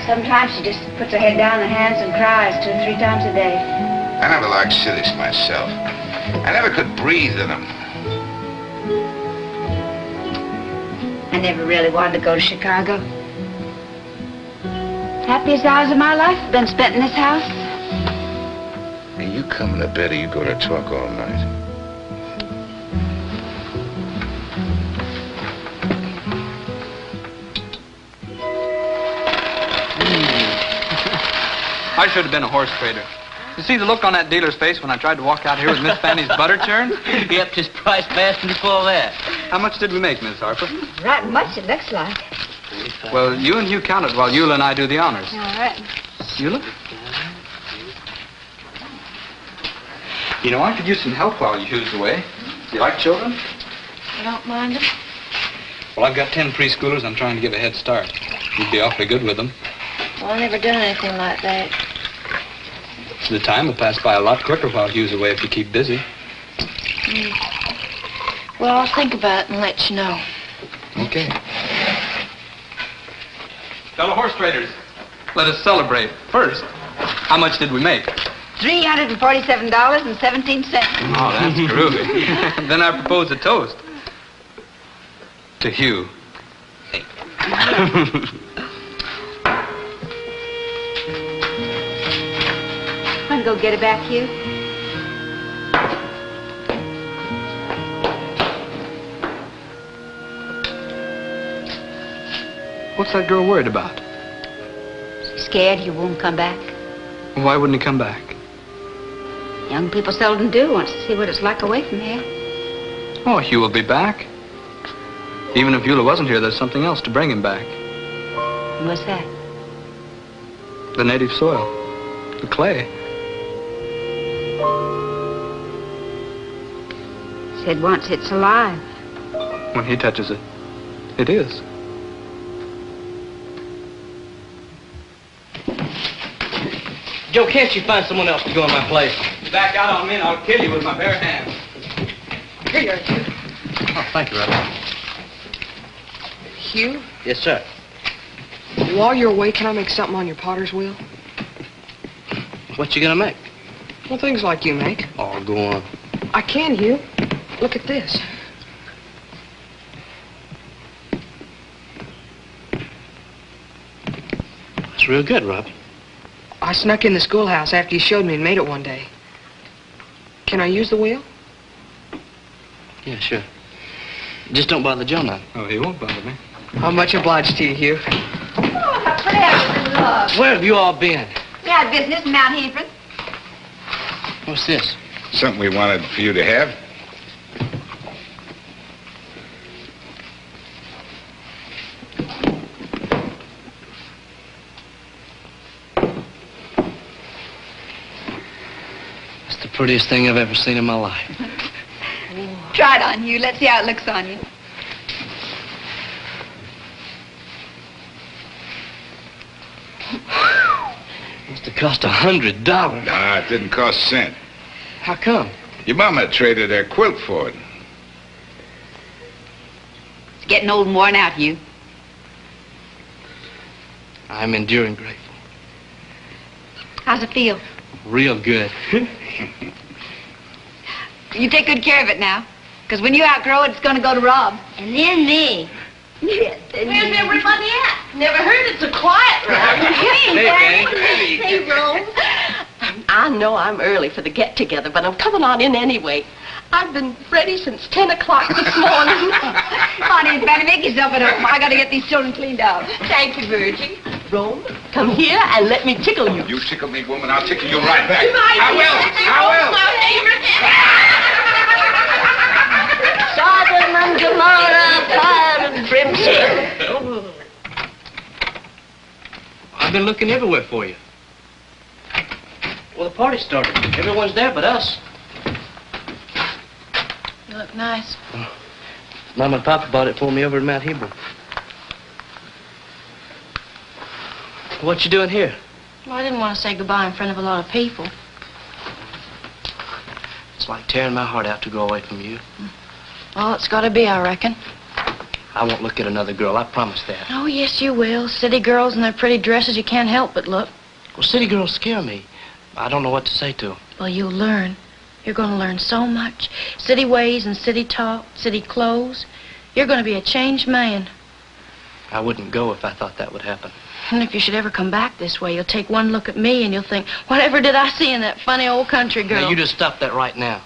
Sometimes she just puts her head down in her hands and cries 2 or 3 times a day. I never liked cities myself. I never could breathe in them. I never really wanted to go to Chicago. Happiest hours of my life have been spent in this house. Are you coming to bed or you go to talk all night? I should have been a horse trader. You see the look on that dealer's face when I tried to walk out here with Miss Fanny's butter churn? He upped his price fast before that. How much did we make, Miss Harper? Right much, it looks like. Well, you and Hugh count it while Eula and I do the honors. All right. Eula? You know, I could use some help while Hugh's away. Do you like children? I don't mind them. Well, I've got 10 preschoolers I'm trying to give a head start. You'd be awfully good with them. Well, I've never done anything like that. The time will pass by a lot quicker while Hugh's away if you keep busy. Well, I'll think about it and let you know. Okay. Fellow horse traders, let us celebrate. First, how much did we make? $347.17. Oh, that's groovy. Then I propose a toast. To Hugh. Want to go get it back, Hugh? What's that girl worried about? She's scared he won't come back. Why wouldn't he come back? Young people seldom do. Wants to see what it's like away from here. Oh, Hugh will be back. Even if Eula wasn't here, there's something else to bring him back. What's that? The native soil. The clay. Said once it's alive. When he touches it, it is. Joe, can't you find someone else to go in my place? Back out on me and I'll kill you with my bare hands. Here you are, Hugh. Oh, thank you, Robert. Hugh, Yes, sir. while you're away, can I make something on your potter's wheel? What you gonna make? Well, things like you make. Oh, go on. I can, Hugh. Look at this. It's real good, Robbie. I snuck in the schoolhouse after you showed me and made it one day. Can I use the wheel? Yeah, sure. Just don't bother Joe now. Oh, he won't bother me. I'm much obliged to you, Hugh. Oh, how pretty I look. Where have you all been? We had business in Mount Hebron. What's this? Something we wanted for you to have. It's the prettiest thing I've ever seen in my life. Try it on you. Let's see how it looks on you. Must have cost $100. Nah, it didn't cost a cent. How come? Your mama traded her quilt for it. It's getting old and worn out, Hugh. I'm enduring grateful. How's it feel? Real good. You take good care of it now. Because when you outgrow it, it's going to go to Rob. And then me. Yes, and Where's everybody at? Never heard it so quiet around here. Hey, Hey, Rose. I know I'm early for the get-together, but I'm coming on in anyway. I've been ready since 10 o'clock this morning. Come on in, Fanny. Make yourself at home. I got to get these children cleaned out. Thank you, Virgie. Rome, come here and let me tickle you. You tickle me, woman, I'll tickle you right back. I will. Sodom and Gomorrah, fire and brimstone. I've been looking everywhere for you. Well, the party started. Everyone's there but us. You look nice. Mama and Papa bought it for me over at Mount Hebron. What you doing here? Well, I didn't want to say goodbye in front of a lot of people. It's like tearing my heart out to go away from you. Well, it's got to be, I reckon. I won't look at another girl, I promise that. Oh, yes, you will. City girls in their pretty dresses, you can't help but look. Well, city girls scare me. I don't know what to say to them. Well, you'll learn. You're going to learn so much. City ways and city talk, city clothes. You're going to be a changed man. I wouldn't go if I thought that would happen. And if you should ever come back this way, you'll take one look at me and you'll think, whatever did I see in that funny old country girl? Now, you just stop that right now.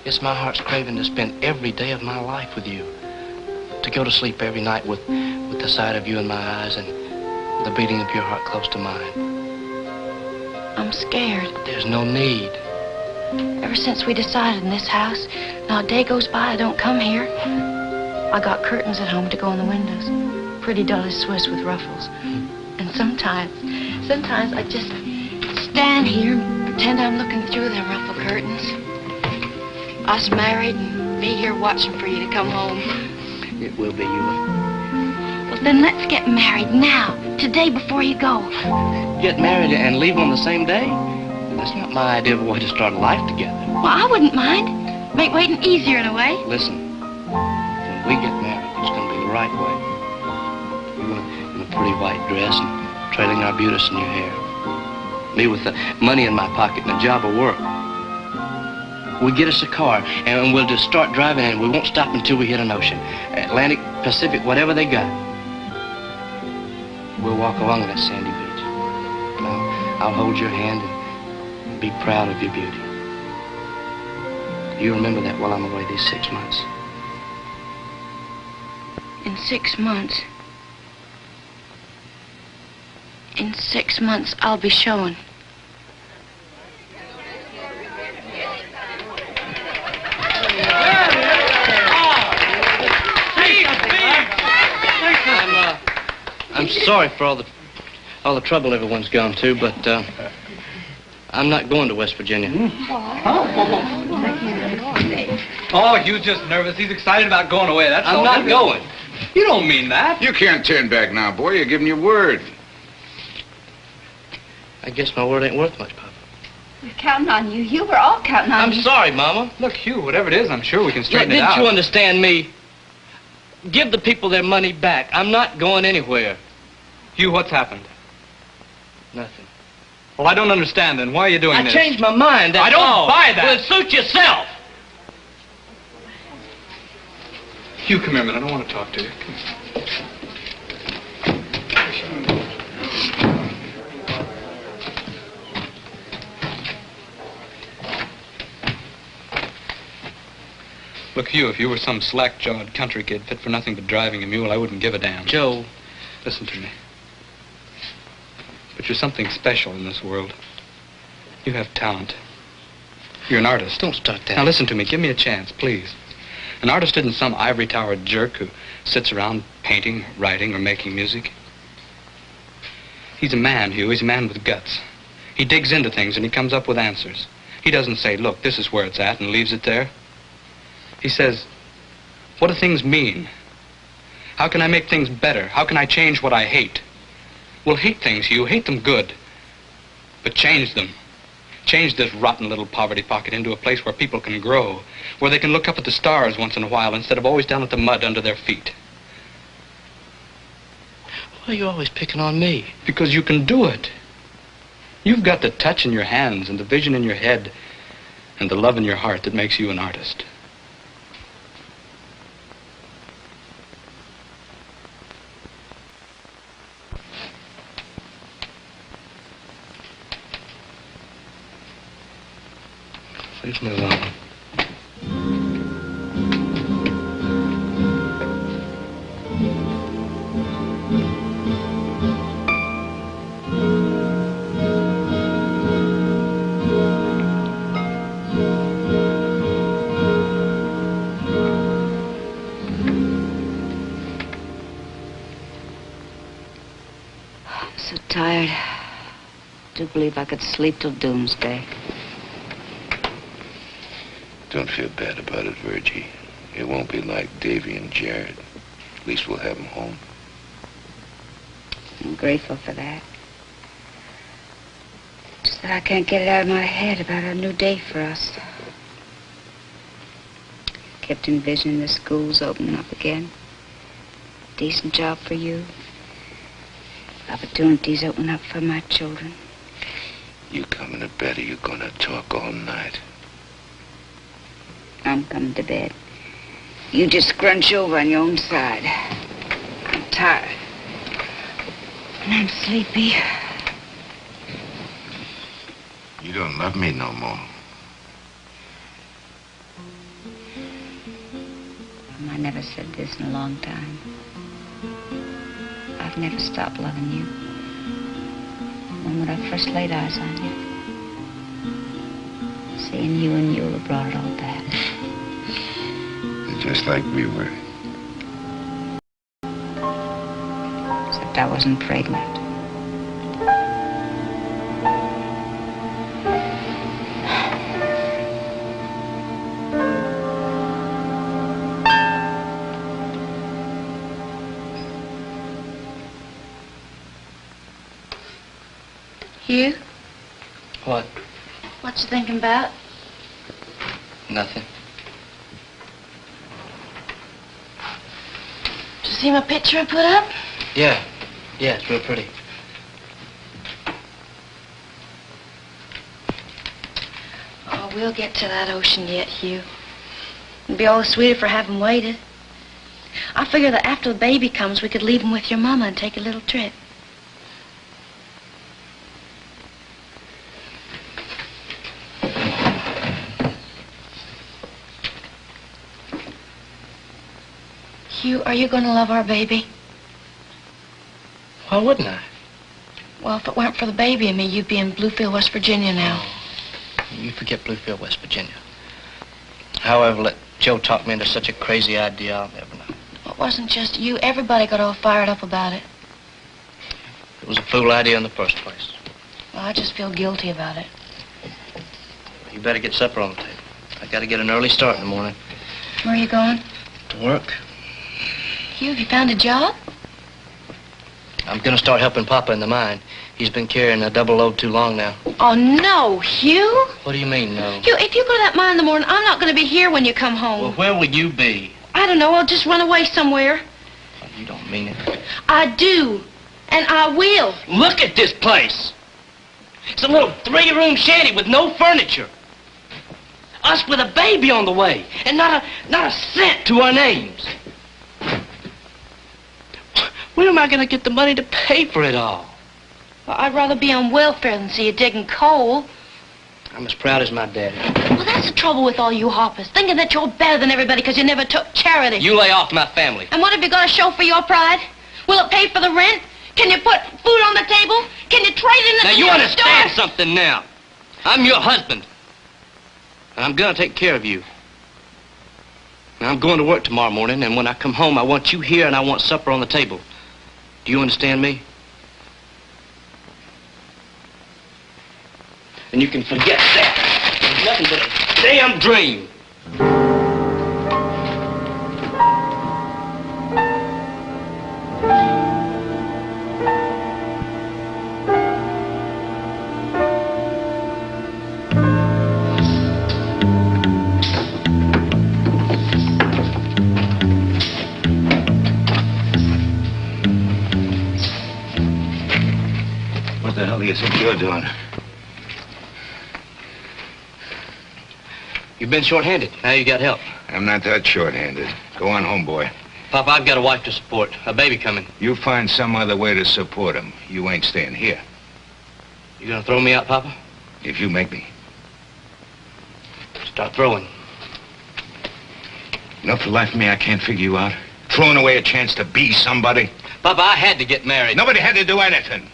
It's my heart's craving to spend every day of my life with you. To go to sleep every night with the sight of you in my eyes and the beating of your heart close to mine. I'm scared. There's no need. Ever since we decided in this house, not a day goes by I don't come here. I got curtains at home to go in the windows. Pretty dully Swiss with ruffles. And sometimes I just stand here and pretend I'm looking through them ruffle curtains. Us married and me here watching for you to come home. It will be you. Well, then let's get married now, today before you go. Get married and leave on the same day? That's not my idea of a way to start a life together. Well, I wouldn't mind. Make waiting easier in a way. Listen, when we get married, it's going to be the right way. You in a pretty white dress and trailing arbutus in your hair. Me with the money in my pocket and a job of work. We get us a car, and we'll just start driving, and we won't stop until we hit an ocean. Atlantic, Pacific, whatever they got. We'll walk along that sandy beach. I'll hold your hand and be proud of your beauty. You remember that while I'm away these 6 months. In 6 months. In 6 months, I'll be showing. I'm sorry for all the trouble everyone's gone to, but I'm not going to West Virginia. Oh, Hugh's just nervous. He's excited about going away. That's all. I'm not going. You don't mean that. You can't turn back now, boy. You're giving your word. I guess my word ain't worth much, Papa. We're counting on you. You were all counting on you. I'm sorry, Mama. Look, Hugh, whatever it is, I'm sure we can straighten it out. Didn't you understand me? Give the people their money back. I'm not going anywhere. Hugh, what's happened? Nothing. Well, I don't understand then. Why are you doing this? I changed my mind. I don't buy that. Well, suit yourself. Hugh, come here a minute. I want to talk to you. Come here. Look, Hugh, if you were some slack-jawed country kid fit for nothing but driving a mule, I wouldn't give a damn. Joe. Listen to me. But you're something special in this world. You have talent. You're an artist. Don't start that. Now listen to me. Give me a chance, please. An artist isn't some ivory-towered jerk who sits around painting, writing, or making music. He's a man, Hugh. He's a man with guts. He digs into things and he comes up with answers. He doesn't say, look, this is where it's at, and leaves it there. He says, what do things mean? How can I make things better? How can I change what I hate? Well, hate things, Hugh. Hate them good. But change them. Change this rotten little poverty pocket into a place where people can grow, where they can look up at the stars once in a while instead of always down at the mud under their feet. Why are you always picking on me? Because you can do it. You've got the touch in your hands and the vision in your head and the love in your heart that makes you an artist. Please move on. believe I could sleep till doomsday. Don't feel bad about it, Virgie. It won't be like Davy and Jared. At least we'll have them home. I'm grateful for that. Just that I can't get it out of my head about a new day for us. Kept envisioning the schools opening up again. Decent job for you. Opportunities open up for my children. You coming to bed or you gonna talk all night? I'm coming to bed. You just scrunch over on your own side. I'm tired. And I'm sleepy. You don't love me no more. I never said this in a long time. I've never stopped loving you. The moment I first laid eyes on you. Seeing you and Eula brought it all back. Just like we were. Except I wasn't pregnant. Hugh? What? What you thinking about? Nothing. Did you see my picture I put up? Yeah. Yeah, it's real pretty. Oh, we'll get to that ocean yet, Hugh. It'd be all the sweeter for having waited. I figure that after the baby comes, we could leave him with your mama and take a little trip. Hugh, are you going to love our baby? Why wouldn't I? Well, if it weren't for the baby and me, you'd be in Bluefield, West Virginia now. You forget Bluefield, West Virginia. However, let Joe talk me into such a crazy idea, I'll never know. It wasn't just you. Everybody got all fired up about it. It was a fool idea in the first place. Well, I just feel guilty about it. You better get supper on the table. I got to get an early start in the morning. Where are you going? To work. Hugh, have you found a job? I'm going to start helping Papa in the mine. He's been carrying a double load too long now. Oh, no, Hugh. What do you mean, no? Hugh, if you go to that mine in the morning, I'm not going to be here when you come home. Well, where will you be? I don't know. I'll just run away somewhere. Oh, you don't mean it. I do. And I will. Look at this place. It's a little 3-room shanty with no furniture. Us with a baby on the way. And not a cent to our names. Where am I going to get the money to pay for it all? Well, I'd rather be on welfare than see you digging coal. I'm as proud as my daddy. Well, that's the trouble with all you hoppers, thinking that you're better than everybody because you never took charity. You lay off my family. And what have you got to show for your pride? Will it pay for the rent? Can you put food on the table? Can you trade in the Now, you understand something now. I'm your husband. And I'm going to take care of you. Now, I'm going to work tomorrow morning, and when I come home, I want you here and I want supper on the table. Do you understand me? And you can forget that. It's nothing but a damn dream. What the hell do you think you're doing? You've been short-handed. Now you got help. I'm not that short-handed. Go on home, boy. Papa, I've got a wife to support. A baby coming. You find some other way to support him. You ain't staying here. You gonna throw me out, Papa? If you make me. Start throwing. You know, for the life of me, I can't figure you out. Throwing away a chance to be somebody. Papa, I had to get married. Nobody had to do anything.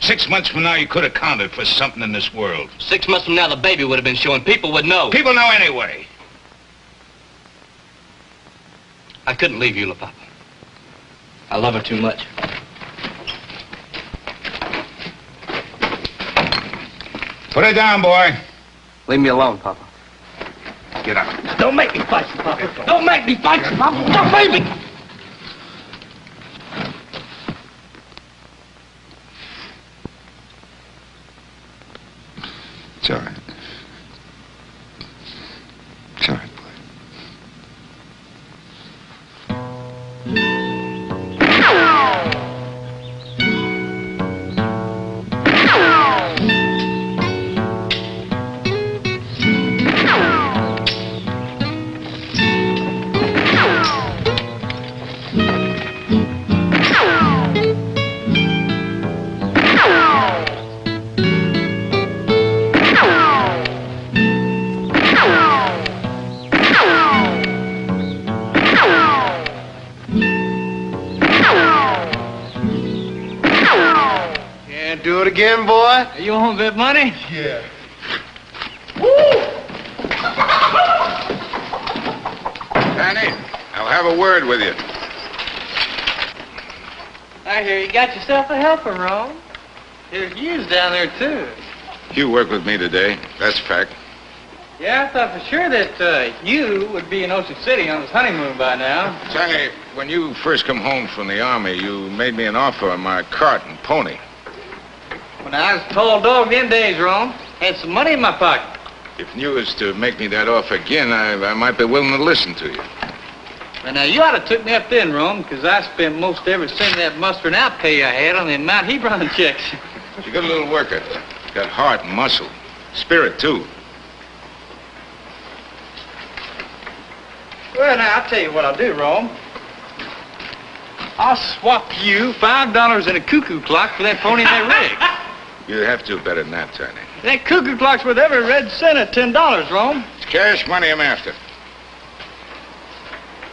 6 months from now, you could have counted for something in this world. 6 months from now, the baby would have been showing. People would know. People know anyway. I couldn't leave Eula, Papa. I love her too much. Put it down, boy. Leave me alone, Papa. Get up. Don't make me fight you, Papa. Don't make me fight you, Papa. Don't make me. It's all right. It's all right, boy. Can't do it again, boy? You want that money? Yeah. Danny, I'll have a word with you. I hear you got yourself a helper, Rome. There's yous down there, too. You work with me today. That's a fact. Yeah, I thought for sure that you would be in Ocean City on his honeymoon by now. Danny, when you first come home from the Army, you made me an offer on my cart and pony. When I was a tall dog them days, Rome, had some money in my pocket. If you was to make me that offer again, I might be willing to listen to you. Well, now, you ought to took me up then, Rome, because I spent most every cent of that mustard out pay I had on the amount he brought in checks. You got a little worker. Got heart and muscle. Spirit, too. Well, now, I'll tell you what I'll do, Rome. I'll swap you $5 and a cuckoo clock for that pony and that rig. You have to better than that, Tiny. That cuckoo clock's worth every red cent at $10, Rome. It's cash money I'm after.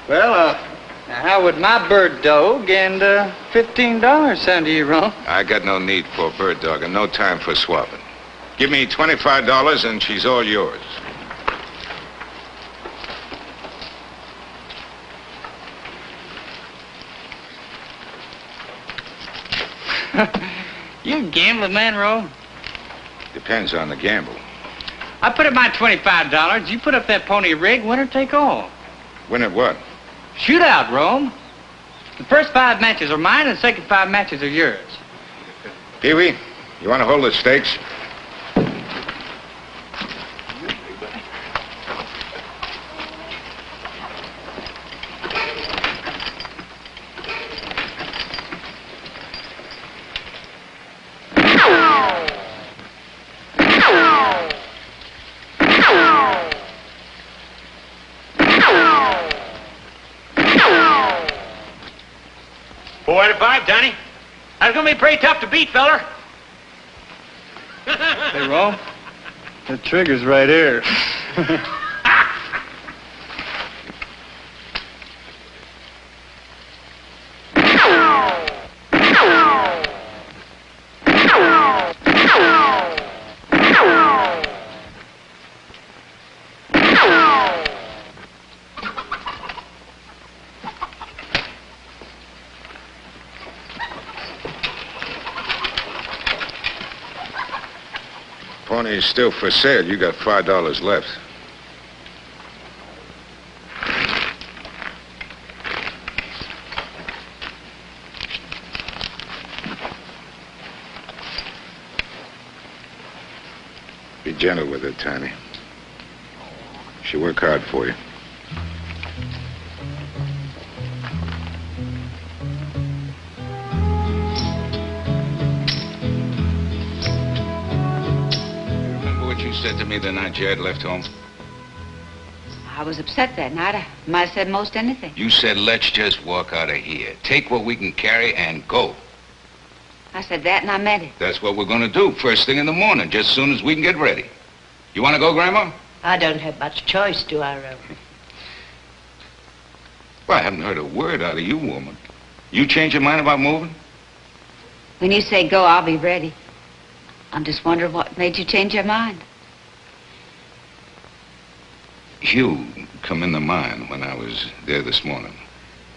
Well, now how would my bird dog and $15 sound to you, Rome? I got no need for a bird dog and no time for swapping. Give me $25 and she's all yours. You a gambling man, Rome? Depends on the gamble. I put up my $25. You put up that pony rig, winner take all. Win at what? Shootout, Rome. The first 5 matches are mine, and the second 5 matches are yours. Pee-wee, you want to hold the stakes? Johnny. That's gonna be pretty tough to beat, feller. Hey, Rome, the trigger's right here. Pony is still for sale. You got $5 left. Be gentle with her, Tiny. She'll work hard for you. Said to me the night Jared left home? I was upset that night. I might have said most anything. You said, let's just walk out of here. Take what we can carry and go. I said that and I meant it. That's what we're going to do first thing in the morning, just as soon as we can get ready. You want to go, Grandma? I don't have much choice, do I, Earl? Well, I haven't heard a word out of you, woman. You change your mind about moving? When you say go, I'll be ready. I'm just wondering what made you change your mind. Hugh come in the mine when I was there this morning.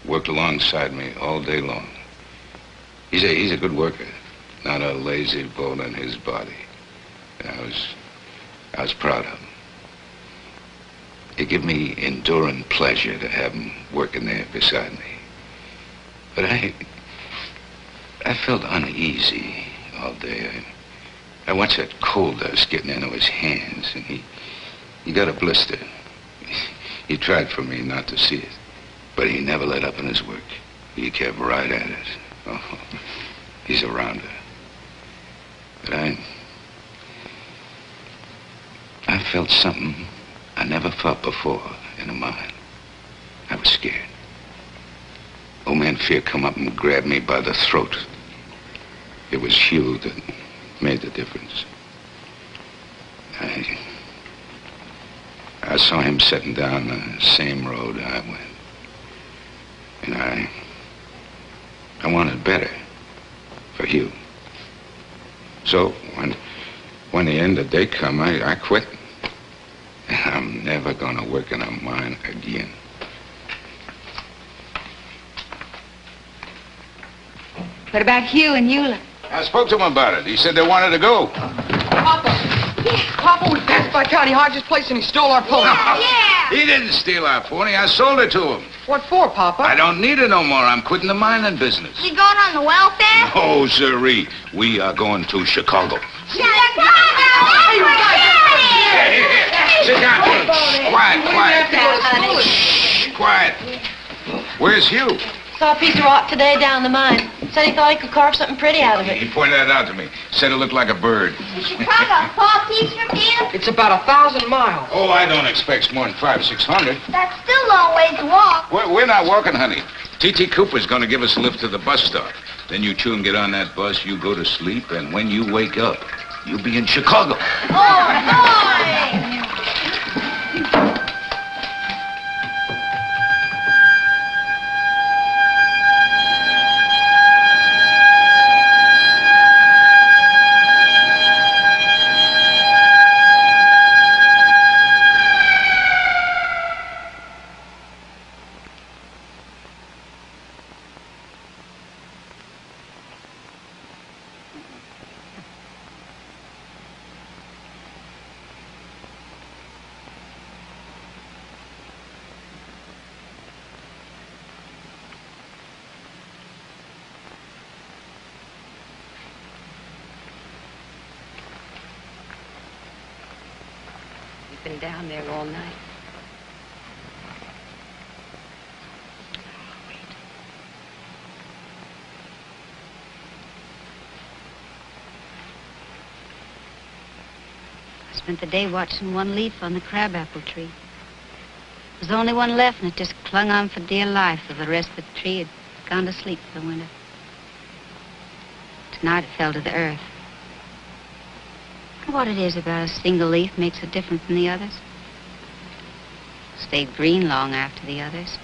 Worked alongside me all day long. He's a good worker. Not a lazy bone in his body. And I was proud of him. It gave me enduring pleasure to have him working there beside me. But I felt uneasy all day. I watched that coal dust getting into his hands, and he got a blister. He tried for me not to see it, but he never let up in his work. He kept right at it. Oh, he's a rounder. But I felt something I never felt before in a mine. I was scared. Old man Fear come up and grabbed me by the throat. It was Hugh that made the difference. I saw him sitting down the same road I went. And I wanted better for Hugh. So when the end of the day come, I quit. And I'm never gonna work in a mine again. What about Hugh and Eula? I spoke to him about it. He said they wanted to go. Papa, we passed by Connie Hodges' place and he stole our pony. Yeah! He didn't steal our pony. I sold it to him. What for, Papa? I don't need it no more. I'm quitting the mining business. You going on the welfare? Oh, sirree. We are going to Chicago. Chicago! Hey, sit down. Quiet. Shh, quiet. Where's Hugh? Saw a piece of rock today down the mine. Said he thought he could carve something pretty out of it. He pointed that out to me. Said it looked like a bird. Chicago, far piece from here? It's about 1,000 miles. Oh, I don't expect more than 500-600. That's still a long ways to walk. We're not walking, honey. T.T. Cooper's going to give us a lift to the bus stop. Then you two can get on that bus, you go to sleep, and when you wake up, you'll be in Chicago. Oh, boy! Been down there all night. I spent the day watching one leaf on the crabapple tree. There was only one left, and it just clung on for dear life, though the rest of the tree had gone to sleep for the winter. Tonight it fell to the earth. What it is about a single leaf makes it different from the others. It stayed green long after the others.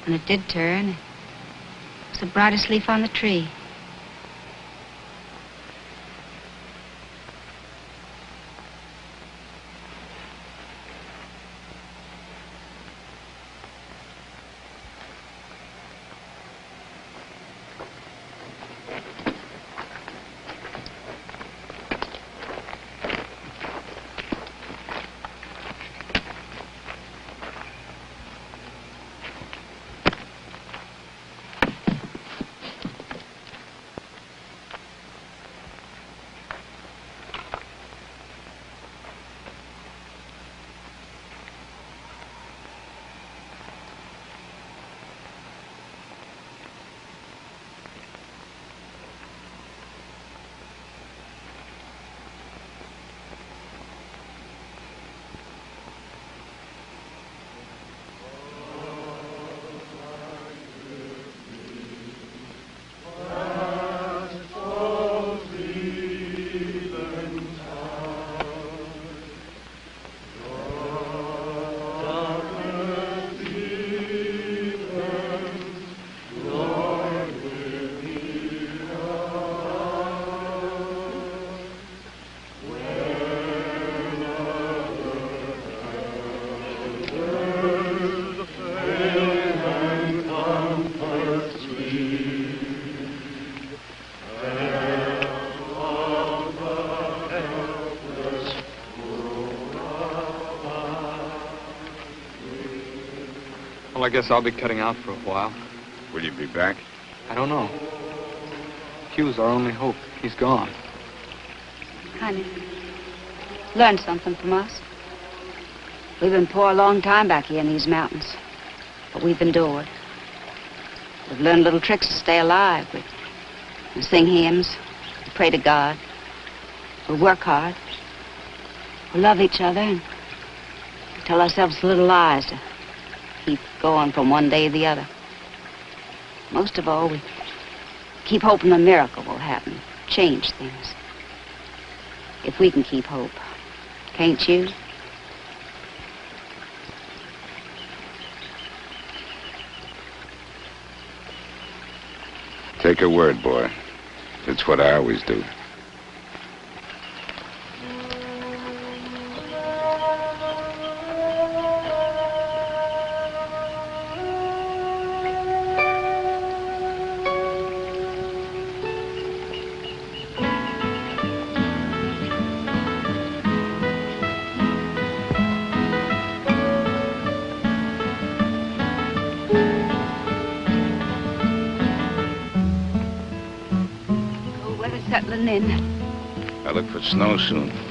When it did turn, it was the brightest leaf on the tree. Well, I guess I'll be cutting out for a while. Will you be back? I don't know. Hugh's our only hope. He's gone. Honey, learn something from us. We've been poor a long time back here in these mountains, but we've endured. We've learned little tricks to stay alive. We sing hymns, we pray to God, we work hard, we love each other, and we tell ourselves little lies to keep going from one day to the other. Most of all, we keep hoping a miracle will happen, change things. If we can keep hope, can't you? Take her word, boy. It's what I always do. Settling in. I look for snow soon.